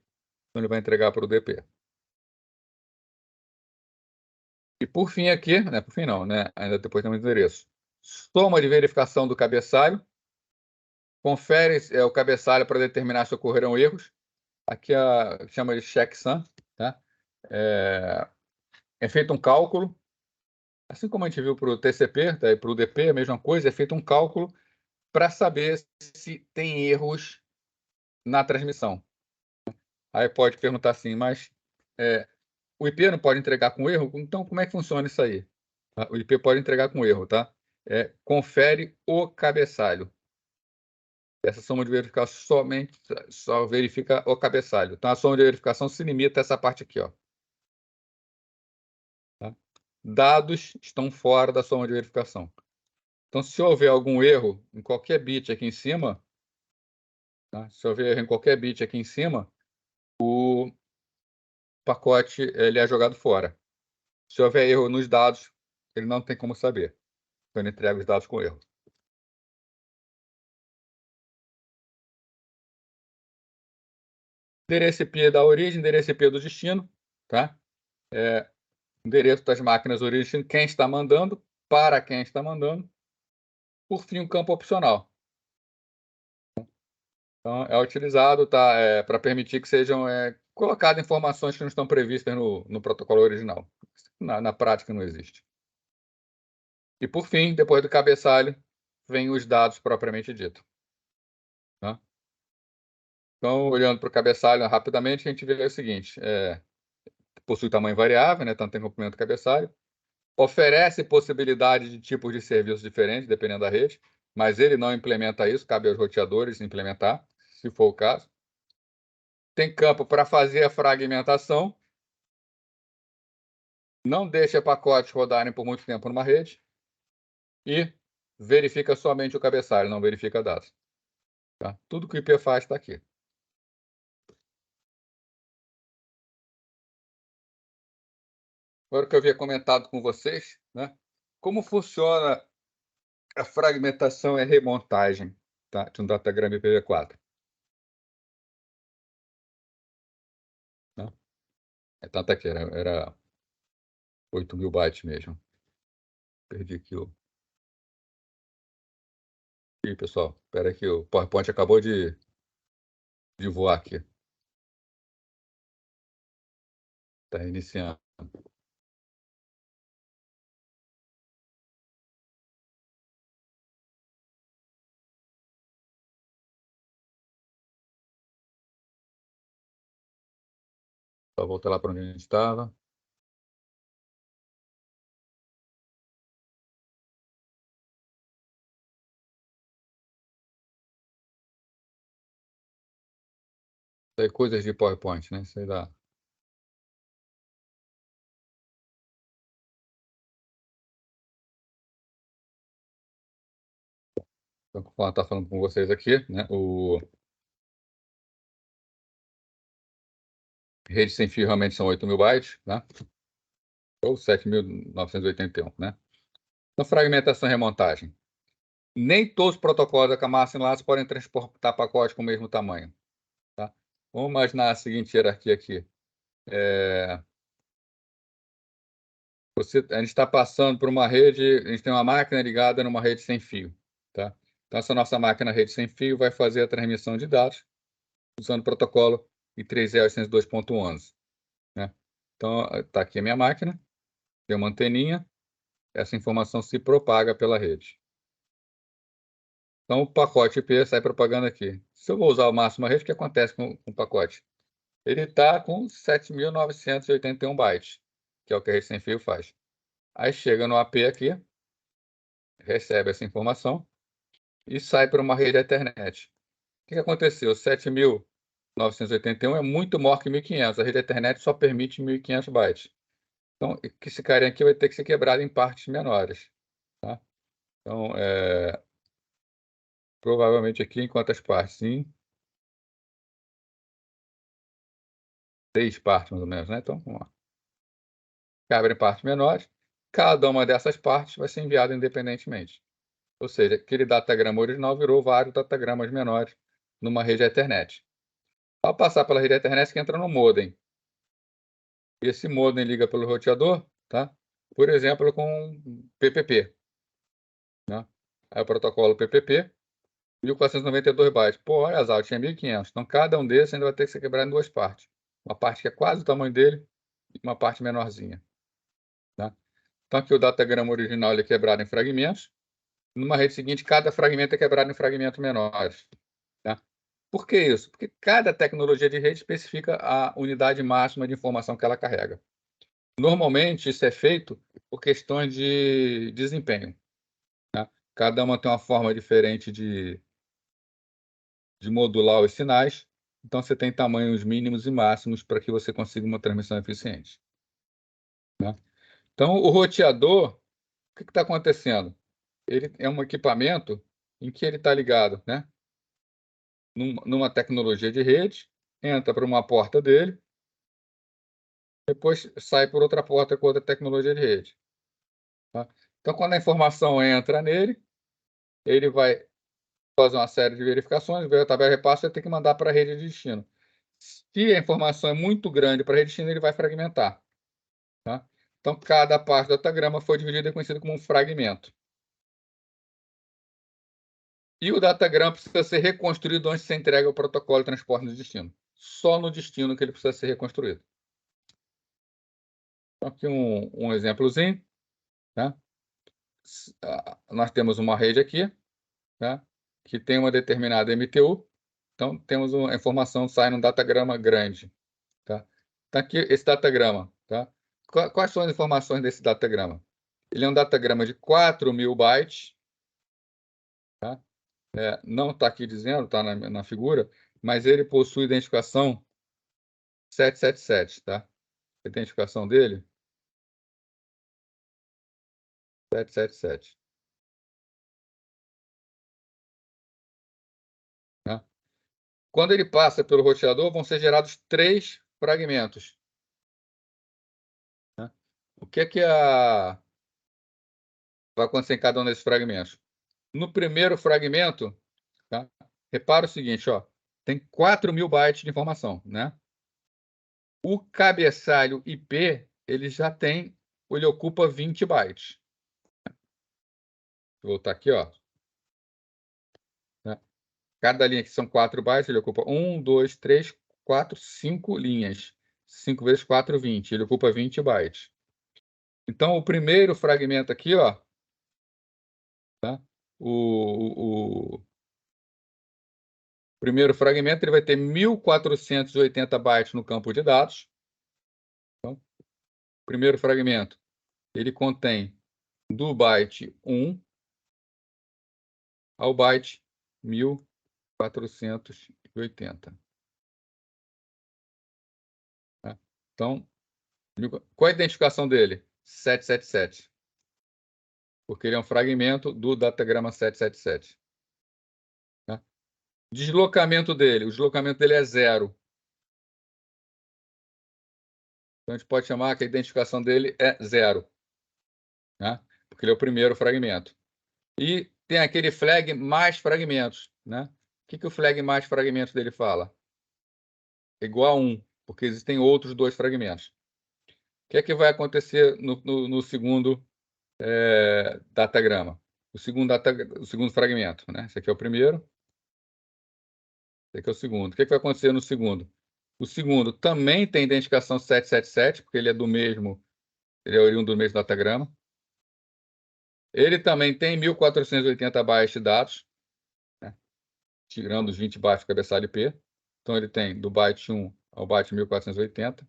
Então, ele vai entregar para o UDP. E por fim aqui, né, por fim não, né, ainda depois temos o endereço. Soma de verificação do cabeçalho. Confere o cabeçalho para determinar se ocorreram erros. Aqui chama de checksum. Tá? É feito um cálculo. Assim como a gente viu para o TCP, tá? E para o UDP, a mesma coisa, é feito um cálculo para saber se tem erros na transmissão. Aí pode perguntar assim, mas o IP não pode entregar com erro? Então, como é que funciona isso aí? Tá? O IP pode entregar com erro, tá? Confere o cabeçalho. Essa soma de verificação só verifica o cabeçalho. Então, a soma de verificação se limita a essa parte aqui. Ó. Tá? Dados estão fora da soma de verificação. Então, se houver algum erro em qualquer bit aqui em cima, tá? Se houver erro em qualquer bit aqui em cima, o pacote ele é jogado fora. Se houver erro nos dados, ele não tem como saber. Então, ele entrega os dados com erro. Endereço IP da origem, endereço IP do destino. Tá? Endereço das máquinas origem, quem está mandando, para quem está mandando. Por fim, um campo opcional. Então, é utilizado para permitir que sejam colocadas informações que não estão previstas no protocolo original. Na prática, não existe. E, por fim, depois do cabeçalho, vem os dados propriamente dito. Tá? Então, olhando para o cabeçalho rapidamente, a gente vê o seguinte: possui tamanho variável, né? Então tem comprimento cabeçalho. Oferece possibilidade de tipos de serviços diferentes, dependendo da rede, mas ele não implementa isso, cabe aos roteadores implementar, se for o caso. Tem campo para fazer a fragmentação. Não deixa pacotes rodarem por muito tempo numa rede. E verifica somente o cabeçalho, não verifica dados. Tá? Tudo que o IP faz está aqui. Agora que eu havia comentado com vocês, né, como funciona a fragmentação e remontagem, tá, de um datagrama IPv4. Né? Tanto é que era 8.000 bytes mesmo. Perdi aqui o... Ih, pessoal, espera que o PowerPoint acabou de voar aqui. Está iniciando. Só voltar lá para onde a gente estava. Isso aí, coisas de PowerPoint, né? Isso aí dá. Então, como está falando com vocês aqui, né? O rede sem fio realmente são 8.000 bytes, né? Ou 7.981, né? Então, fragmentação e remontagem. Nem todos os protocolos da camada Enlace podem transportar pacotes com o mesmo tamanho. Tá? Vamos imaginar a seguinte hierarquia aqui. A gente está passando por uma rede, a gente tem uma máquina ligada numa rede sem fio. Tá? Então, essa nossa máquina rede sem fio vai fazer a transmissão de dados usando o protocolo I3E802.11. Né? Então, está aqui a minha máquina, tem uma anteninha, essa informação se propaga pela rede. Então, o pacote IP sai propagando aqui. Se eu vou usar o máximo rede, o que acontece com o pacote? Ele está com 7.981 bytes, que é o que a rede sem fio faz. Aí chega no AP aqui, recebe essa informação e sai para uma rede Ethernet. O que aconteceu? 7.981 é muito maior que 1.500. A rede Ethernet só permite 1.500 bytes. Então, esse carinha aqui vai ter que ser quebrado em partes menores. Tá? Então, provavelmente aqui, em quantas partes? Em 6 partes, mais ou menos. Né? Então, vamos lá. Quebra em partes menores. Cada uma dessas partes vai ser enviada independentemente. Ou seja, aquele datagrama original virou vários datagramas menores numa rede Ethernet. Ao passar pela rede Ethernet, que entra no modem. E esse modem liga pelo roteador, tá? Por exemplo, com PPP. Né? Aí o protocolo PPP, 1.492 bytes. Pô, olha as aulas, tinha 1.500. Então, cada um desses ainda vai ter que ser quebrado em 2 partes. Uma parte que é quase o tamanho dele e uma parte menorzinha. Tá? Então, aqui o datagrama original ele é quebrado em fragmentos. Numa rede seguinte, cada fragmento é quebrado em fragmentos menores. Tá? Por que isso? Porque cada tecnologia de rede especifica a unidade máxima de informação que ela carrega. Normalmente, isso é feito por questões de desempenho. Tá? Cada uma tem uma forma diferente de modular os sinais, então você tem tamanhos mínimos e máximos para que você consiga uma transmissão eficiente. Tá? Então, o roteador, o que está acontecendo? Ele é um equipamento em que ele está ligado, né? Numa tecnologia de rede, entra por uma porta dele, depois sai por outra porta com outra tecnologia de rede. Tá? Então, quando a informação entra nele, ele vai fazer uma série de verificações, ver a tabela de repasse, vai ter que mandar para a rede de destino. Se a informação é muito grande para a rede de destino, ele vai fragmentar. Tá? Então, cada parte do datagrama foi dividida e conhecido como um fragmento. E o datagrama precisa ser reconstruído antes de ser entregue ao protocolo de transporte no destino. Só no destino que ele precisa ser reconstruído. Então, aqui um exemplozinho. Tá? Nós temos uma rede aqui, tá? Que tem uma determinada MTU. Então, temos a informação sai num datagrama grande. Tá? Então, aqui esse datagrama. Tá? Quais são as informações desse datagrama? Ele é um datagrama de 4.000 bytes. Tá? Não está aqui dizendo, está na figura, mas ele possui identificação 777. Tá? A identificação dele, 777. quando ele passa pelo roteador, vão ser gerados 3 fragmentos. Né? O que vai acontecer em cada um desses fragmentos? No primeiro fragmento, tá? Repara o seguinte, ó, tem 4.000 bytes de informação, né? O cabeçalho IP, ele ocupa 20 bytes. Vou voltar aqui, ó. Né? Cada linha aqui são 4 bytes, ele ocupa 1, 2, 3, 4, 5 linhas. 5 vezes 4, 20. Ele ocupa 20 bytes. Então, o primeiro fragmento aqui, ó, tá? O primeiro fragmento ele vai ter 1.480 bytes no campo de dados. Então, o primeiro fragmento ele contém do byte 1 ao byte 1.480. Tá? Então, qual a identificação dele? 777. Porque ele é um fragmento do datagrama 777. Tá? Deslocamento dele. O deslocamento dele é 0. Então, a gente pode chamar que a identificação dele é 0. Né? Porque ele é o primeiro fragmento. E tem aquele flag mais fragmentos. Né? O que o flag mais fragmentos dele fala? Igual a 1, porque existem outros 2 fragmentos. O que é que vai acontecer no segundo datagrama? O segundo fragmento. Né? Esse aqui é o primeiro. Esse aqui é o segundo. O que é que vai acontecer no segundo? O segundo também tem identificação 777, porque ele é oriundo do mesmo datagrama. Ele também tem 1.480 bytes de dados, né? Tirando os 20 bytes do cabeçalho IP. Então, ele tem do byte 1 ao byte 1.480.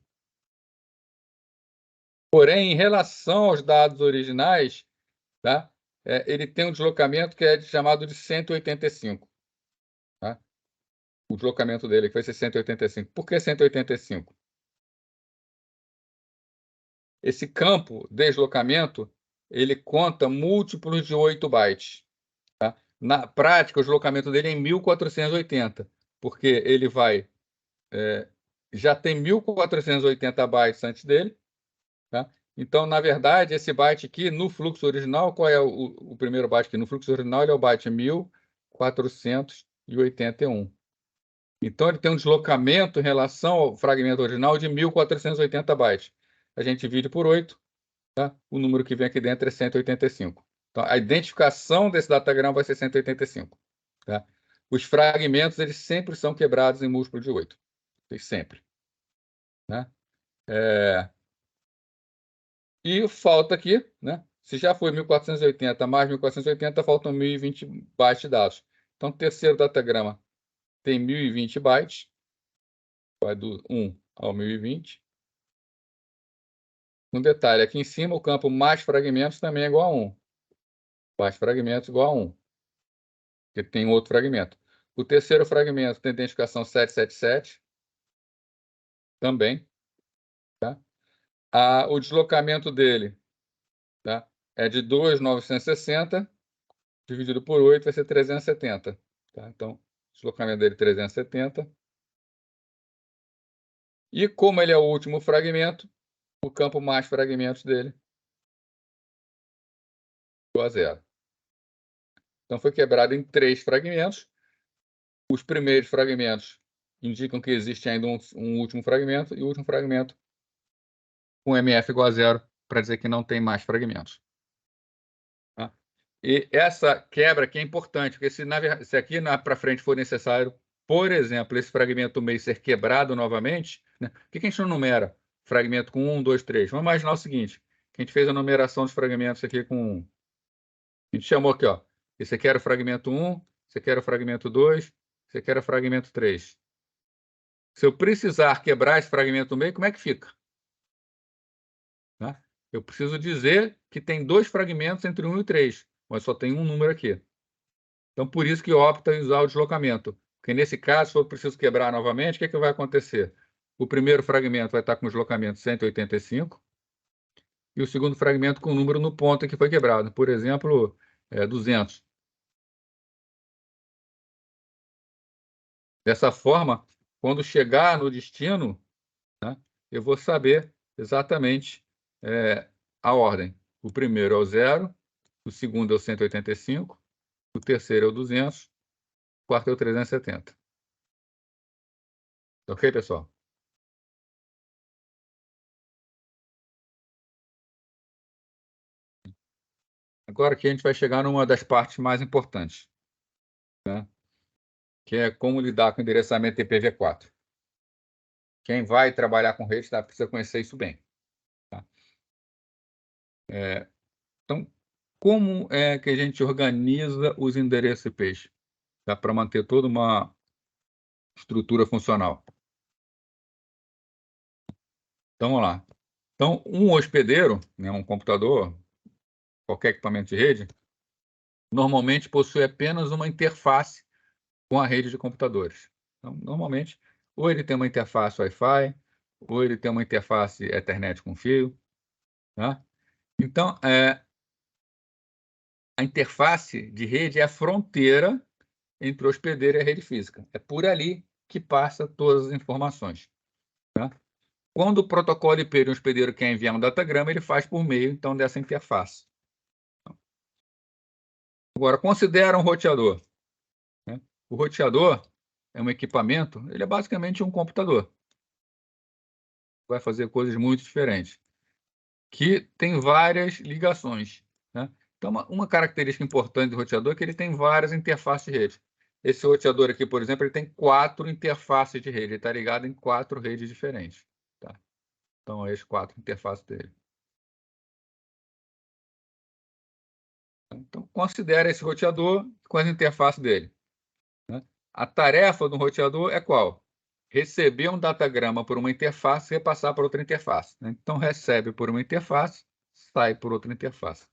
Porém, em relação aos dados originais, tá? Ele tem um deslocamento que é chamado de 185. Tá? O deslocamento dele que vai ser 185. Por que 185? Esse campo deslocamento, ele conta múltiplos de 8 bytes. Tá? Na prática, o deslocamento dele é em 1.480, porque ele já tem 1.480 bytes antes dele. Tá? Então, na verdade, esse byte aqui, no fluxo original, qual é o primeiro byte aqui? No fluxo original, ele é o byte 1.481. Então, ele tem um deslocamento em relação ao fragmento original de 1.480 bytes. A gente divide por 8, tá? O número que vem aqui dentro é 185. Então, a identificação desse datagrama vai ser 185. Tá? Os fragmentos, eles sempre são quebrados em múltiplo de 8. Sempre. Né? E falta aqui, né? Se já foi 1.480 mais 1.480, faltam 1.020 bytes de dados. Então, o terceiro datagrama tem 1.020 bytes. Vai do 1 ao 1.020. Um detalhe, aqui em cima, o campo mais fragmentos também é igual a 1. Mais fragmentos igual a 1. Porque tem outro fragmento. O terceiro fragmento tem identificação 777. Também. Tá? O deslocamento dele, tá? É de 2.960, dividido por 8 vai ser 370. Tá? Então, o deslocamento dele é 370. E como ele é o último fragmento, o campo mais fragmentos dele igual a 0. Então, foi quebrado em 3 fragmentos. Os primeiros fragmentos indicam que existe ainda um último fragmento, e o último fragmento com MF igual a 0, para dizer que não tem mais fragmentos. Tá? E essa quebra aqui é importante, porque se aqui para frente for necessário, por exemplo, esse fragmento meio ser quebrado novamente, né? O que a gente não numera? Fragmento com 1, 2, 3. Vamos imaginar o seguinte, que a gente fez a numeração dos fragmentos aqui com 1. A gente chamou aqui, ó. Esse aqui era o fragmento 1, esse aqui era o fragmento 2, esse aqui era o fragmento 3. Se eu precisar quebrar esse fragmento no meio, como é que fica? Tá? Eu preciso dizer que tem 2 fragmentos entre 1 e 3, mas só tem um número aqui. Então, por isso que opta em usar o deslocamento. Porque, nesse caso, se eu preciso quebrar novamente, o que vai acontecer? O primeiro fragmento vai estar com o deslocamento 185, e o segundo fragmento com o número no ponto em que foi quebrado. Por exemplo, 200. Dessa forma, quando chegar no destino, né, eu vou saber exatamente a ordem. O primeiro é o 0, o segundo é o 185, o terceiro é o 200, o quarto é o 370. Ok, pessoal? Agora aqui a gente vai chegar numa das partes mais importantes, né, que é como lidar com o endereçamento IPv4. Quem vai trabalhar com rede precisa conhecer isso bem. Tá? Então, como é que a gente organiza os endereços IPs, tá, para manter toda uma estrutura funcional? Então, vamos lá. Então, um hospedeiro, né, um computador, qualquer equipamento de rede, normalmente possui apenas uma interface com a rede de computadores. Então, normalmente, ou ele tem uma interface Wi-Fi, ou ele tem uma interface Ethernet com fio. Tá? Então, a interface de rede é a fronteira entre o hospedeiro e a rede física. É por ali que passa todas as informações. Tá? Quando o protocolo IP de um hospedeiro quer enviar um datagrama, ele faz por meio, então, dessa interface. Agora, considera um roteador. Né? O roteador é um equipamento, ele é basicamente um computador. Vai fazer coisas muito diferentes, que tem várias ligações. Né? Então, uma característica importante do roteador é que ele tem várias interfaces de rede. Esse roteador aqui, por exemplo, ele tem 4 interfaces de rede. Ele está ligado em 4 redes diferentes. Tá? Então, as 4 interfaces dele. Então, considere esse roteador com as interfaces dele. Né? A tarefa do roteador é qual? Receber um datagrama por uma interface e repassar para outra interface. Né? Então, recebe por uma interface, sai por outra interface.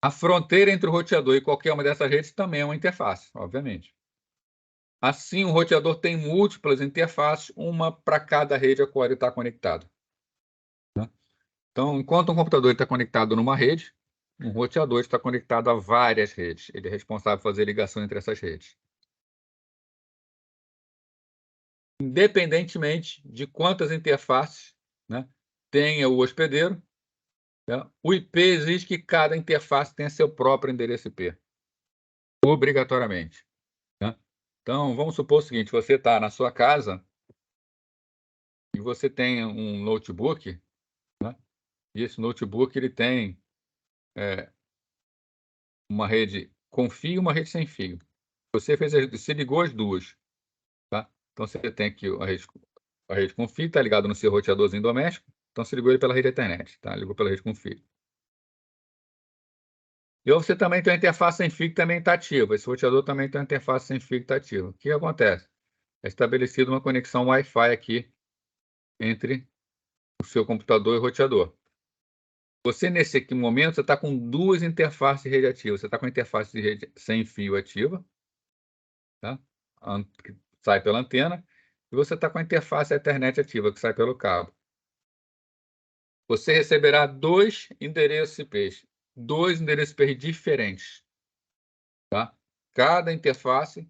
A fronteira entre o roteador e qualquer uma dessas redes também é uma interface, obviamente. Assim, o roteador tem múltiplas interfaces, uma para cada rede a qual ele está conectado. Né? Então, enquanto um computador está conectado numa rede, um roteador está conectado a várias redes. Ele é responsável por fazer ligação entre essas redes. Independentemente de quantas interfaces, né, tenha o hospedeiro, né, o IP exige que cada interface tenha seu próprio endereço IP, obrigatoriamente. Né? Então, vamos supor o seguinte, você está na sua casa e você tem um notebook, né, e esse notebook ele tem uma rede com fio e uma rede sem fio. Você ligou as duas. Tá? Então, você tem aqui a rede com fio, está ligado no seu roteadorzinho doméstico, então você ligou ele pela rede Ethernet, tá? Ligou pela rede com fio. E você também tem uma interface sem fio que também está ativa. Esse roteador também tem uma interface sem fio que está ativa. O que acontece? É estabelecida uma conexão Wi-Fi aqui entre o seu computador e o roteador. Você, nesse momento, você está com duas interfaces de rede ativas. Você está com a interface de rede sem fio ativa, tá? Que sai pela antena, e você está com a interface Ethernet ativa, que sai pelo cabo. Você receberá dois endereços IP diferentes. Tá? Cada interface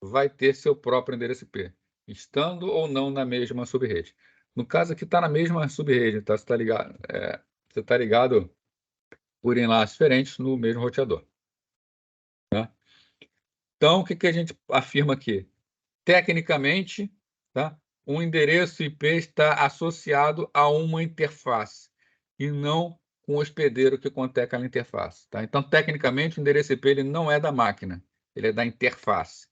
vai ter seu próprio endereço IP, estando ou não na mesma subrede. No caso aqui está na mesma subrede, tá? Você está ligado por enlaces diferentes no mesmo roteador. Tá? Então, o que a gente afirma aqui? Tecnicamente, tá? Um endereço IP está associado a uma interface e não com o hospedeiro que contém aquela interface. Tá? Então, tecnicamente, o endereço IP ele não é da máquina, ele é da interface.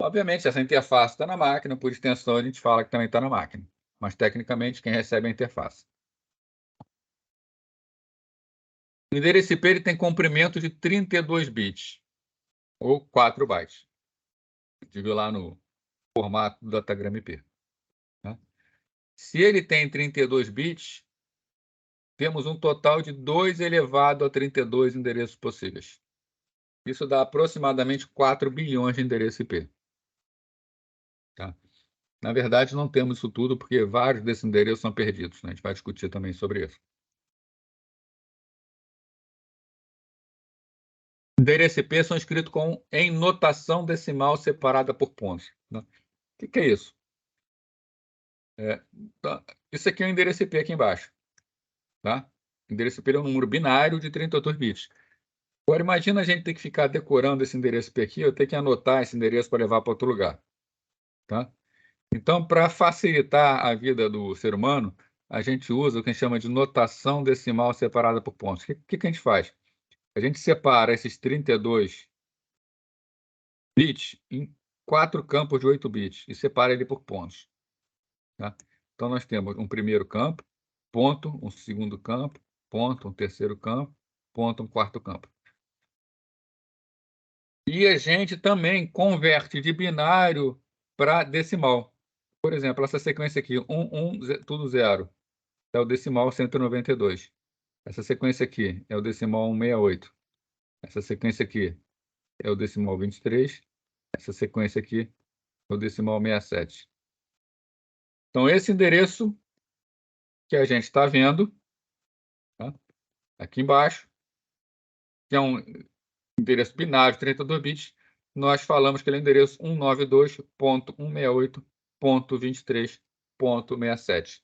Obviamente, essa interface está na máquina, por extensão, a gente fala que também está na máquina. Mas, tecnicamente, quem recebe é a interface. O endereço IP ele tem comprimento de 32 bits, ou 4 bytes. Digo lá no formato do datagrama IP. Tá? Se ele tem 32 bits, temos um total de 2 elevado a 32 endereços possíveis. Isso dá aproximadamente 4 bilhões de endereços IP. Tá? Na verdade, não temos isso tudo, porque vários desses endereços são perdidos. Né? A gente vai discutir também sobre isso. endereço IP são escritos em notação decimal separada por pontos. Né? O que é isso? Tá, isso aqui é o endereço IP aqui embaixo. Tá? O endereço IP é um número binário de 32 bits. Agora, imagina a gente ter que ficar decorando esse endereço IP aqui, eu tenho que anotar esse endereço para levar para outro lugar. Tá? Então, para facilitar a vida do ser humano, a gente usa o que a gente chama de notação decimal separada por pontos. O que a gente faz? A gente separa esses 32 bits em 4 campos de 8 bits e separa ele por pontos. Tá? Então, nós temos um primeiro campo, ponto, um segundo campo, ponto, um terceiro campo, ponto, um quarto campo. E a gente também converte de binário para decimal. Por exemplo, essa sequência aqui, 1, tudo 0, é o decimal 192. Essa sequência aqui é o decimal 168. Essa sequência aqui é o decimal 23. Essa sequência aqui é o decimal 67. Então, esse endereço que a gente está vendo, tá? Aqui embaixo, que é um endereço binário de 32 bits, nós falamos que ele é o endereço 192.168.23.67.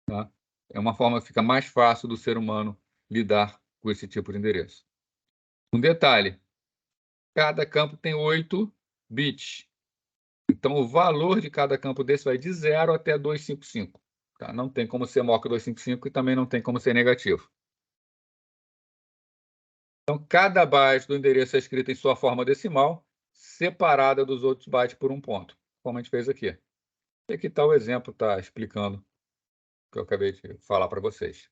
Tá? É uma forma que fica mais fácil do ser humano lidar com esse tipo de endereço. Um detalhe, cada campo tem 8 bits. Então, o valor de cada campo desse vai de 0 até 255. Tá? Não tem como ser maior que 255 e também não tem como ser negativo. Então, cada byte do endereço é escrito em sua forma decimal, separada dos outros bytes por um ponto, como a gente fez aqui. E aqui está o exemplo, está explicando o que eu acabei de falar para vocês.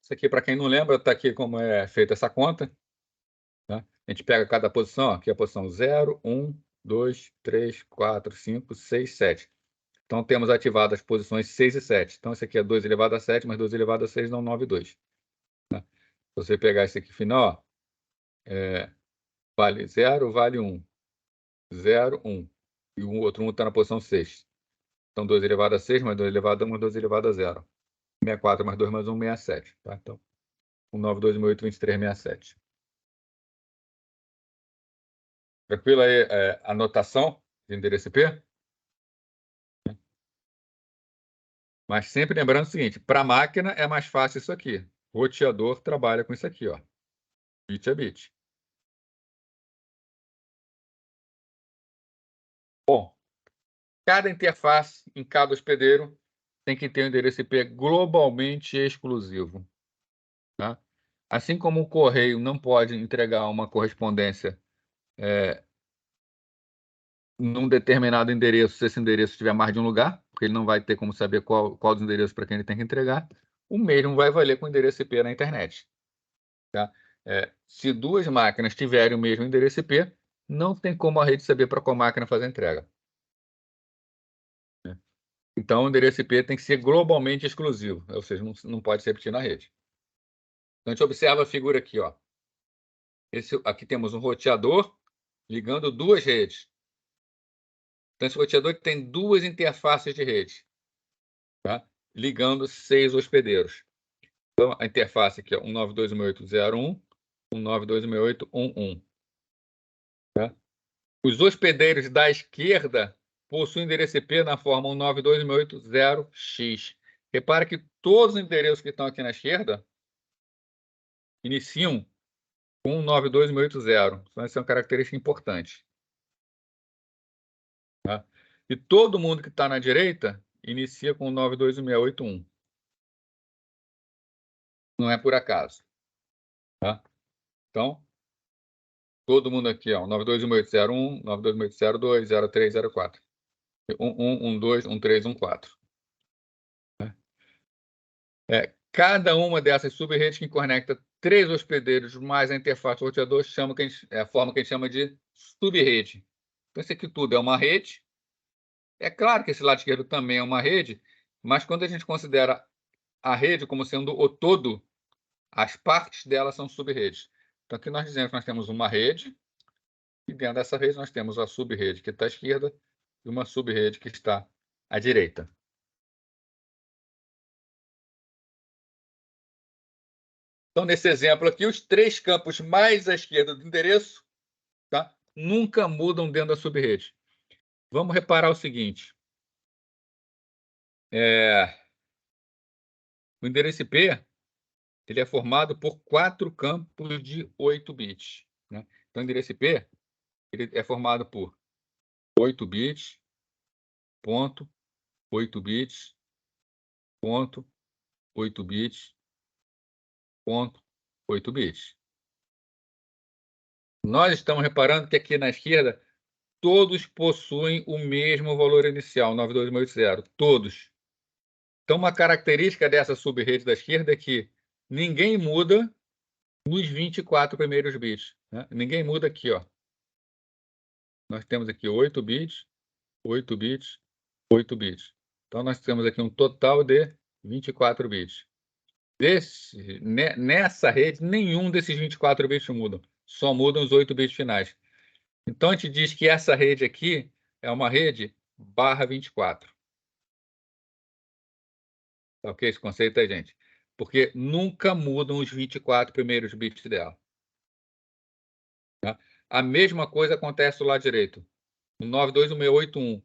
Isso aqui, para quem não lembra, está aqui como é feita essa conta. Tá? A gente pega cada posição, aqui a posição 0, 1, 2, 3, 4, 5, 6, 7. Então, temos ativadas as posições 6 e 7. Então, esse aqui é 2 elevado a 7, mais 2 elevado a 6 dá 9 e 2. Tá? Se você pegar esse aqui final, vale 0, vale 1. 0, 1. E o outro 1 está na posição 6. Então, 2 elevado a 6, mais 2 elevado a 1, mais 2 elevado a 0. 64 mais 2 mais 1, 67. Tá? Então, 1, 9, 2, 1, 8, 23, 67. Tranquilo aí a anotação de endereço IP? Mas sempre lembrando o seguinte, para a máquina é mais fácil isso aqui. O roteador trabalha com isso aqui, ó, bit a bit. Bom, cada interface em cada hospedeiro tem que ter um endereço IP globalmente exclusivo. Tá? Assim como o correio não pode entregar uma correspondência num determinado endereço, se esse endereço tiver mais de um lugar, porque ele não vai ter como saber qual dos endereços para quem ele tem que entregar, o mesmo vai valer com o endereço IP na internet. Tá? Se duas máquinas tiverem o mesmo endereço IP, não tem como a rede saber para qual máquina fazer a entrega. Né? Então, o endereço IP tem que ser globalmente exclusivo, ou seja, não pode se repetir na rede. Então, a gente observa a figura aqui. Ó. Aqui temos um roteador ligando duas redes. Então, esse roteador tem duas interfaces de rede, tá? Ligando 6 hospedeiros. Então, a interface aqui é 192.168.0.1, 192.168.1.1. Tá? Os hospedeiros da esquerda possuem endereço IP na forma 192.168.0x. Repara que todos os endereços que estão aqui na esquerda iniciam com 192.168.0. Então, essa é uma característica importante. Tá? E todo mundo que está na direita inicia com 192.168.1. Não é por acaso. Tá? Então, todo mundo aqui, ó, 92.168.0.1, 92.168.0.2, 03, 04. 11, 12, 13, 14. Cada uma dessas sub-redes que conecta 3 hospedeiros mais a interface do roteador é a forma que a gente chama de sub-rede. Então, isso aqui tudo é uma rede. É claro que esse lado esquerdo também é uma rede, mas quando a gente considera a rede como sendo o todo, as partes dela são sub-redes. Então, aqui nós dizemos que nós temos uma rede, e dentro dessa rede nós temos a sub-rede que está à esquerda e uma sub-rede que está à direita. Então, nesse exemplo aqui, os 3 campos mais à esquerda do endereço, tá, nunca mudam dentro da subrede. Vamos reparar o seguinte. O endereço IP ele é formado por 4 campos de 8 bits. Né? Então, o endereço IP ele é formado por 8 bits, ponto, 8 bits, ponto, 8 bits, ponto, 8 bits. Nós estamos reparando que aqui na esquerda, todos possuem o mesmo valor inicial, 92180, todos. Então, uma característica dessa subrede da esquerda é que ninguém muda nos 24 primeiros bits. Né? Ninguém muda aqui. Ó. Nós temos aqui 8 bits, 8 bits, 8 bits. Então, nós temos aqui um total de 24 bits. Nessa rede, nenhum desses 24 bits mudam. Só mudam os 8 bits finais. Então, a gente diz que essa rede aqui é uma rede barra 24. Tá ok esse conceito aí, gente? Porque nunca mudam os 24 primeiros bits dela. Tá? A mesma coisa acontece do lado direito. O 92181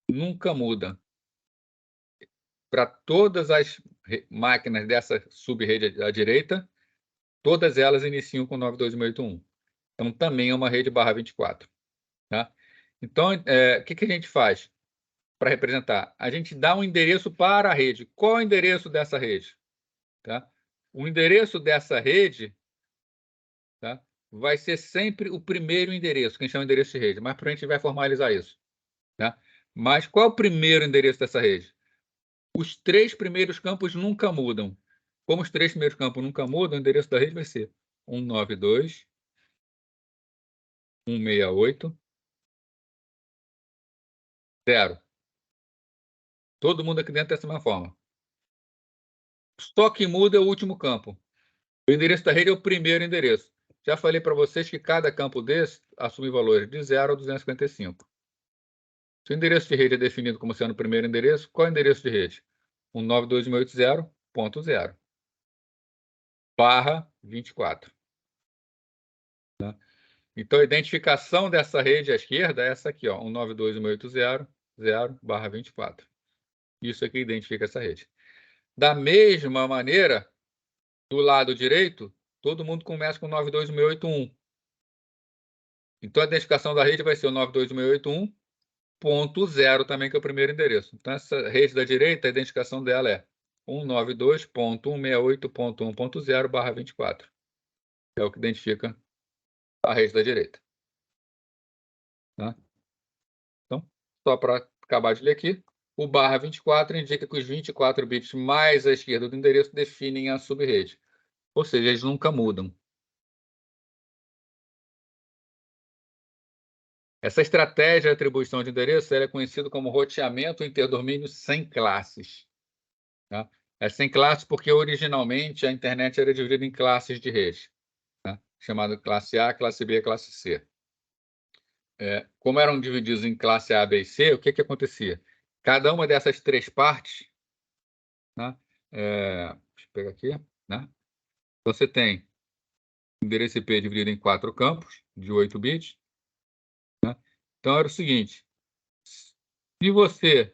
nunca muda. Para todas as máquinas dessa subrede à direita, todas elas iniciam com 92181. Então, também é uma rede barra 24. Tá? Então, o que a gente faz para representar? A gente dá um endereço para a rede. Qual é o endereço dessa rede? Tá? O endereço dessa rede, tá, vai ser sempre o primeiro endereço, que a gente chama de endereço de rede. Mas para a gente vai formalizar isso. Tá? Mas qual é o primeiro endereço dessa rede? Os 3 primeiros campos nunca mudam. Como os 3 primeiros campos nunca mudam, o endereço da rede vai ser 192, 168, 0. Todo mundo aqui dentro dessa mesma forma. Só que muda é o último campo. O endereço da rede é o primeiro endereço. Já falei para vocês que cada campo desse assume valores de 0 a 255. Se o endereço de rede é definido como sendo o primeiro endereço, qual é o endereço de rede? 192.180.0 barra 24. Tá? Então, a identificação dessa rede à esquerda é essa aqui, 192.180.0 barra 24. Isso aqui identifica essa rede. Da mesma maneira, do lado direito, todo mundo começa com 92181. Então, a identificação da rede vai ser o 92181.0 também, que é o primeiro endereço. Então, essa rede da direita, a identificação dela é 192.168.1.0 barra 24. É o que identifica a rede da direita. Tá? Então, só para acabar de ler aqui, o barra 24 indica que os 24 bits mais à esquerda do endereço definem a subrede. Ou seja, eles nunca mudam. Essa estratégia de atribuição de endereço é conhecida como roteamento interdomínio sem classes. Tá? É sem classes porque originalmente a internet era dividida em classes de rede, tá? Chamado classe A, classe B e classe C. Como eram divididos em classe A, B e C, o que acontecia? Cada uma dessas 3 partes, né? Deixa eu pegar aqui, né? Você tem endereço IP dividido em 4 campos de 8 bits. Né? Então, era o seguinte, se você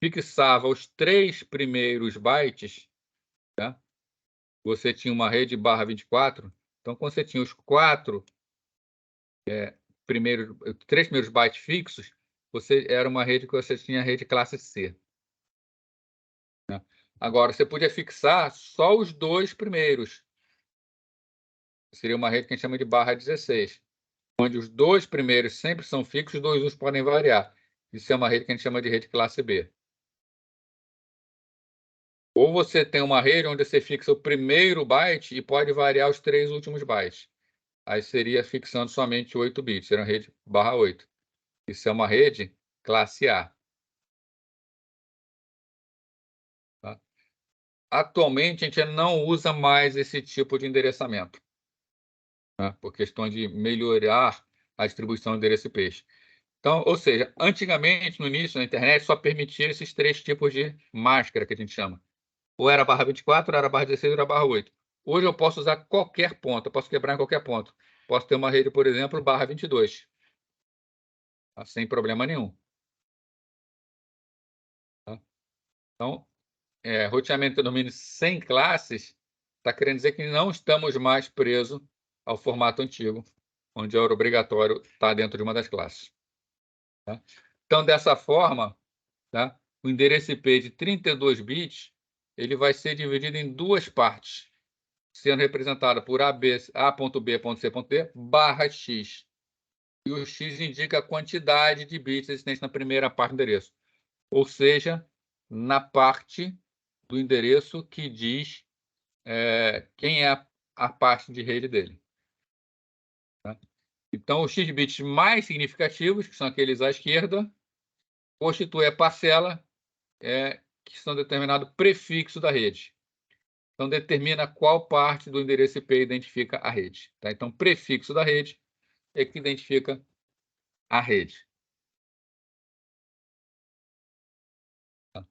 fixava os 3 primeiros bytes, né? Você tinha uma rede barra 24, então, quando você tinha os 3 primeiros bytes fixos, era uma rede que você tinha a rede classe C. Né? Agora, você podia fixar só os 2 primeiros. Seria uma rede que a gente chama de barra 16, onde os 2 primeiros sempre são fixos, os 2 últimos podem variar. Isso é uma rede que a gente chama de rede classe B. Ou você tem uma rede onde você fixa o primeiro byte e pode variar os 3 últimos bytes. Aí seria fixando somente 8 bits, seria uma rede barra 8. Isso é uma rede classe A. Tá? Atualmente, a gente não usa mais esse tipo de endereçamento, né? Por questão de melhorar a distribuição do endereço IP. Então, ou seja, antigamente, no início, na internet, só permitia esses 3 tipos de máscara, que a gente chama. Ou era barra 24, ou era barra 16, ou era barra 8. Hoje eu posso usar qualquer ponto, eu posso quebrar em qualquer ponto. Posso ter uma rede, por exemplo, barra 22. Tá? Sem problema nenhum. Tá? Então, roteamento de domínio sem classes está querendo dizer que não estamos mais presos ao formato antigo, onde era obrigatório estar dentro de uma das classes. Tá? Então, dessa forma, tá? O endereço IP de 32 bits ele vai ser dividido em duas partes, sendo representado por A.B.C.D barra X. E o X indica a quantidade de bits existentes na primeira parte do endereço. Ou seja, na parte do endereço que diz quem é a parte de rede dele. Tá? Então, os X bits mais significativos, que são aqueles à esquerda, constituem a parcela que são determinado prefixo da rede. Então, determina qual parte do endereço IP identifica a rede. Tá? Então, prefixo da rede é que identifica a rede. Tá?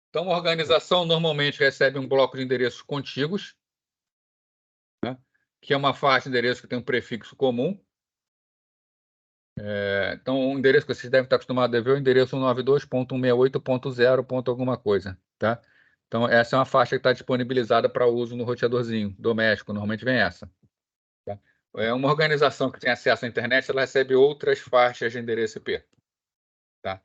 Então, a organização normalmente recebe um bloco de endereços contíguos, né? Que é uma faixa de endereço que tem um prefixo comum. Então, o endereço que vocês devem estar acostumados a ver é o endereço 192.168.0. alguma coisa. Tá? Então, essa é uma faixa que está disponibilizada para uso no roteadorzinho doméstico. Normalmente vem essa. Tá? Uma organização que tem acesso à internet, ela recebe outras faixas de endereço IP. Tá?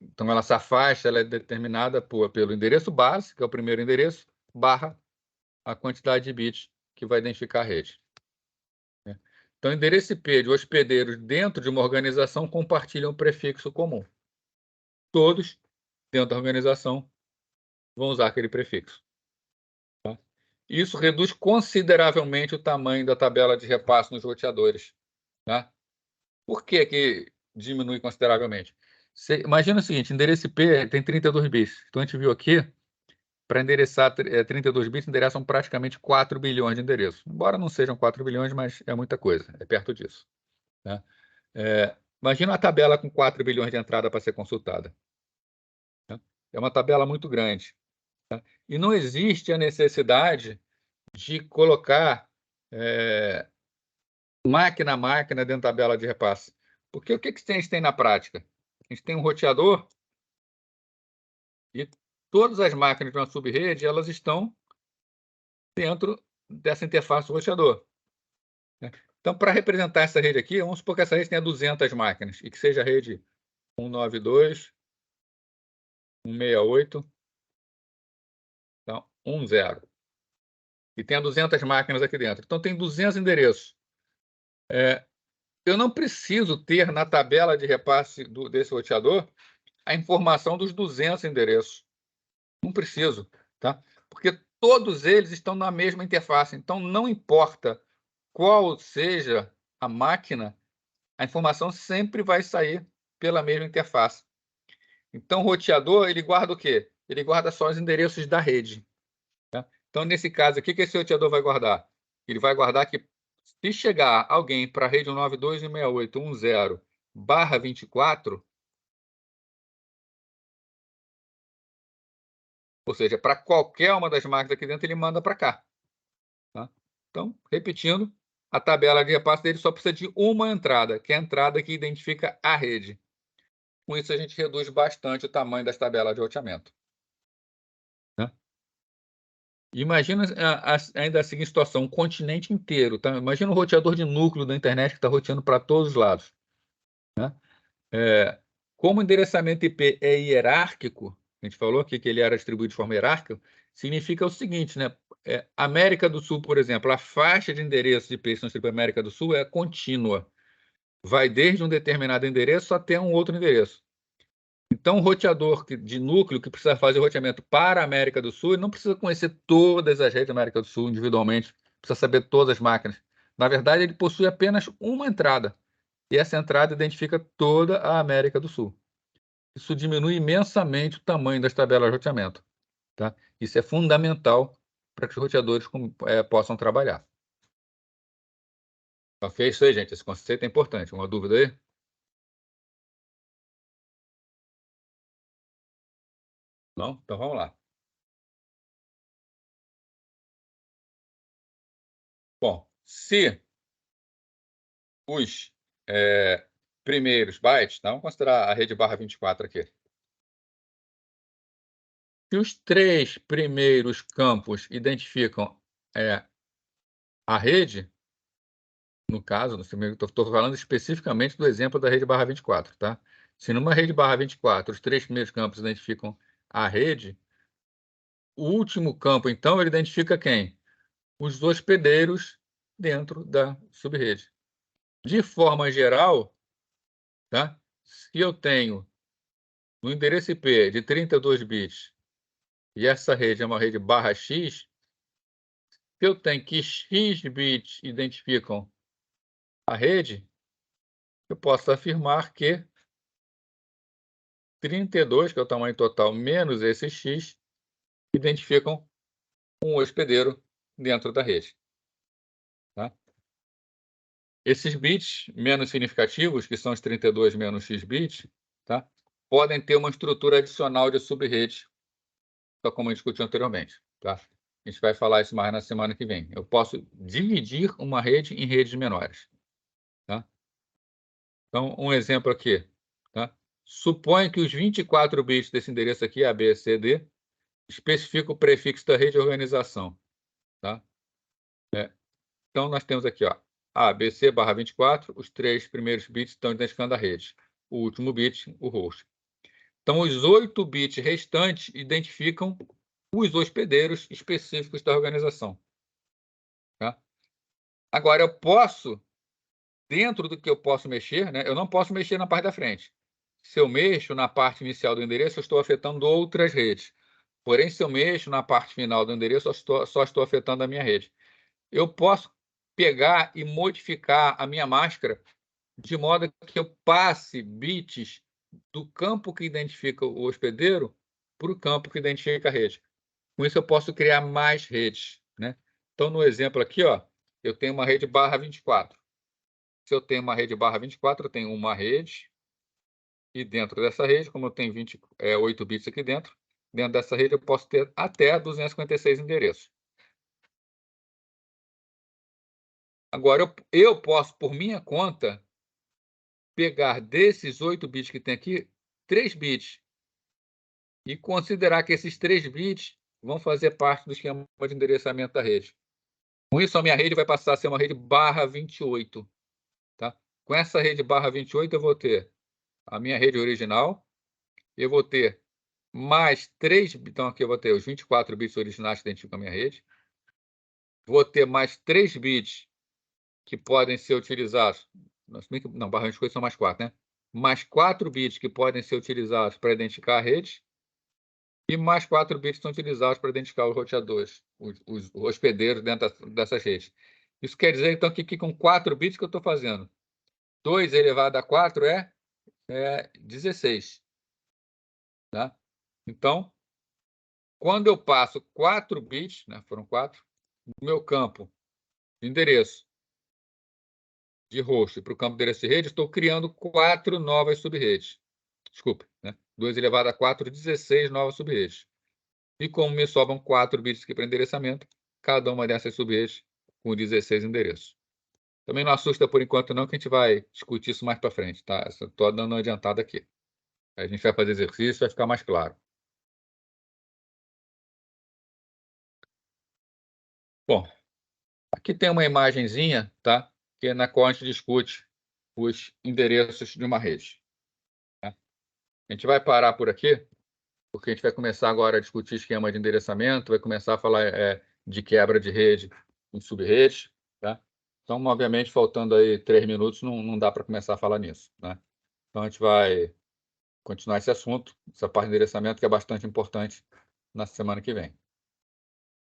Então, essa faixa ela é determinada pelo endereço base, que é o primeiro endereço, barra a quantidade de bits que vai identificar a rede. Então, endereço IP de hospedeiros dentro de uma organização compartilham um prefixo comum. Todos, dentro da organização, vão usar aquele prefixo. Tá? Isso reduz consideravelmente o tamanho da tabela de repasse nos roteadores. Tá? Por que diminui consideravelmente? Imagina o seguinte, endereço IP tem 32 bits. Então, a gente viu aqui, para endereçar 32 bits, endereçam praticamente 4 bilhões de endereços. Embora não sejam 4 bilhões, mas é muita coisa, é perto disso. Tá? Imagina uma tabela com 4 bilhões de entrada para ser consultada. Tá? É uma tabela muito grande. Tá? E não existe a necessidade de colocar máquina a máquina dentro da tabela de repasse. Porque o que a gente tem na prática? A gente tem um roteador e todas as máquinas de uma subrede elas estão dentro dessa interface do roteador. Né? Então, para representar essa rede aqui, vamos supor que essa rede tenha 200 máquinas e que seja a rede 192, 168, então, 10. E tenha 200 máquinas aqui dentro. Então, tem 200 endereços. Eu não preciso ter na tabela de repasse desse roteador a informação dos 200 endereços. Não preciso, tá? Porque todos eles estão na mesma interface. Então, não importa qual seja a máquina, a informação sempre vai sair pela mesma interface. Então, o roteador, ele guarda o quê? Ele guarda só os endereços da rede. Tá? Então, nesse caso aqui, o que esse roteador vai guardar? Ele vai guardar que, se chegar alguém para a rede 192.168.10/24, ou seja, para qualquer uma das máquinas aqui dentro, ele manda para cá. Tá? Então, repetindo, a tabela de repasse dele só precisa de uma entrada, que é a entrada que identifica a rede. Com isso, a gente reduz bastante o tamanho das tabelas de roteamento. Né? Imagina ainda a seguinte situação, um continente inteiro. Tá? Imagina um roteador de núcleo da internet que está roteando para todos os lados. Né? Como o endereçamento IP é hierárquico, a gente falou aqui que ele era distribuído de forma hierárquica, significa o seguinte, né? América do Sul, por exemplo, a faixa de endereços de IP que estão distribuídos para a América do Sul é contínua. Vai desde um determinado endereço até um outro endereço. Então, o roteador de núcleo que precisa fazer o roteamento para a América do Sul, ele não precisa conhecer todas as redes da América do Sul individualmente, precisa saber todas as máquinas. Na verdade, ele possui apenas uma entrada, e essa entrada identifica toda a América do Sul. Isso diminui imensamente o tamanho das tabelas de roteamento. Tá? Isso é fundamental para que os roteadores possam trabalhar. Ok? Isso aí, gente. Esse conceito é importante. Uma dúvida aí? Não? Então vamos lá. Se os primeiros bytes, tá? Vamos considerar a rede barra 24 aqui. Se os 3 primeiros campos identificam a rede, no caso, estou falando especificamente do exemplo da rede barra 24, tá? Se numa rede barra 24, os 3 primeiros campos identificam a rede, o último campo, então, ele identifica quem? Os hospedeiros dentro da subrede. De forma geral, tá? Se eu tenho no endereço IP de 32 bits e essa rede é uma rede barra X, se eu tenho que X bits identificam a rede, eu posso afirmar que 32, que é o tamanho total, menos esse X, identificam um hospedeiro dentro da rede. Tá? Esses bits menos significativos, que são os 32 menos X bits, tá? Podem ter uma estrutura adicional de subrede, como eu discuti anteriormente. Tá? A gente vai falar isso mais na semana que vem. Eu posso dividir uma rede em redes menores. Tá? Então, um exemplo aqui. Tá? Suponha que os 24 bits desse endereço aqui, A, B, C, D, especificam o prefixo da rede de organização. Tá? Então, nós temos aqui, ó, ABC barra 24, os 3 primeiros bits estão identificando a rede. O último bit, o host. Então, os 8 bits restantes identificam os hospedeiros específicos da organização. Tá? Agora, eu posso, dentro do que eu posso mexer, né, eu não posso mexer na parte da frente. Se eu mexo na parte inicial do endereço, eu estou afetando outras redes. Porém, se eu mexo na parte final do endereço, eu só estou afetando a minha rede. Eu posso pegar e modificar a minha máscara de modo que eu passe bits do campo que identifica o hospedeiro para o campo que identifica a rede. Com isso, eu posso criar mais redes. Né? Então, no exemplo aqui, ó, eu tenho uma rede barra 24. Se eu tenho uma rede barra 24, eu tenho uma rede, e dentro dessa rede, como eu tenho 8 bits aqui dentro dessa rede eu posso ter até 256 endereços. Agora, eu posso, por minha conta, pegar desses 8 bits que tem aqui, 3 bits, e considerar que esses 3 bits vão fazer parte do esquema de endereçamento da rede. Com isso, a minha rede vai passar a ser uma rede barra 28. Tá? Com essa rede barra 28, eu vou ter a minha rede original, eu vou ter mais 3, então aqui eu vou ter os 24 bits originais que identificam a minha rede, vou ter mais 3 bits que podem ser utilizados, não, barra 28 são mais 4, né? Mais 4 bits que podem ser utilizados para identificar a rede, e mais 4 bits são utilizados para identificar os roteadores, os hospedeiros dentro dessas redes. Isso quer dizer, então, que aqui com 4 bits que eu estou fazendo, 2 elevado a 4 é 16. Tá? Então, quando eu passo 4 bits, né, foram 4, no meu campo de endereço de host para o campo de endereço de rede, estou criando 4 novas subredes. Desculpe, né? 2 elevado a 4, 16 novas subredes. E como me sobram 4 bits aqui para endereçamento, cada uma dessas subredes com 16 endereços. Também não assusta por enquanto não, que a gente vai discutir isso mais para frente, tá? Estou dando uma adiantada aqui. A gente vai fazer exercício, vai ficar mais claro. Bom, aqui tem uma imagenzinha, tá? Que é na qual a gente discute os endereços de uma rede. Tá? A gente vai parar por aqui, porque a gente vai começar agora a discutir esquema de endereçamento, vai começar a falar de quebra de rede em sub-redes. Tá? Então, obviamente, faltando aí 3 minutos, não dá para começar a falar nisso. Né? Então, a gente vai continuar esse assunto, essa parte de endereçamento, que é bastante importante na semana que vem.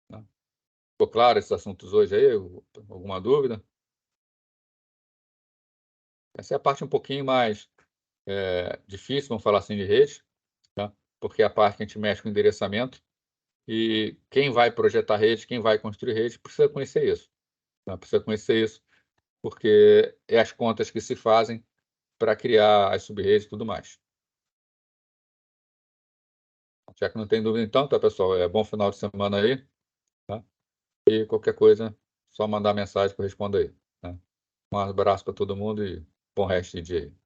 Tá? Ficou claro esses assuntos hoje aí? Alguma dúvida? Essa é a parte um pouquinho mais difícil, vamos falar assim, de rede, tá? Porque é a parte que a gente mexe com endereçamento, e quem vai projetar rede, quem vai construir rede, precisa conhecer isso. Tá? Precisa conhecer isso, porque é as contas que se fazem para criar as sub-redes e tudo mais. Já que não tem dúvida então, tá, pessoal? Bom final de semana aí, tá? E qualquer coisa, só mandar mensagem que eu respondo aí, tá. Um abraço para todo mundo e bom resto de dia aí.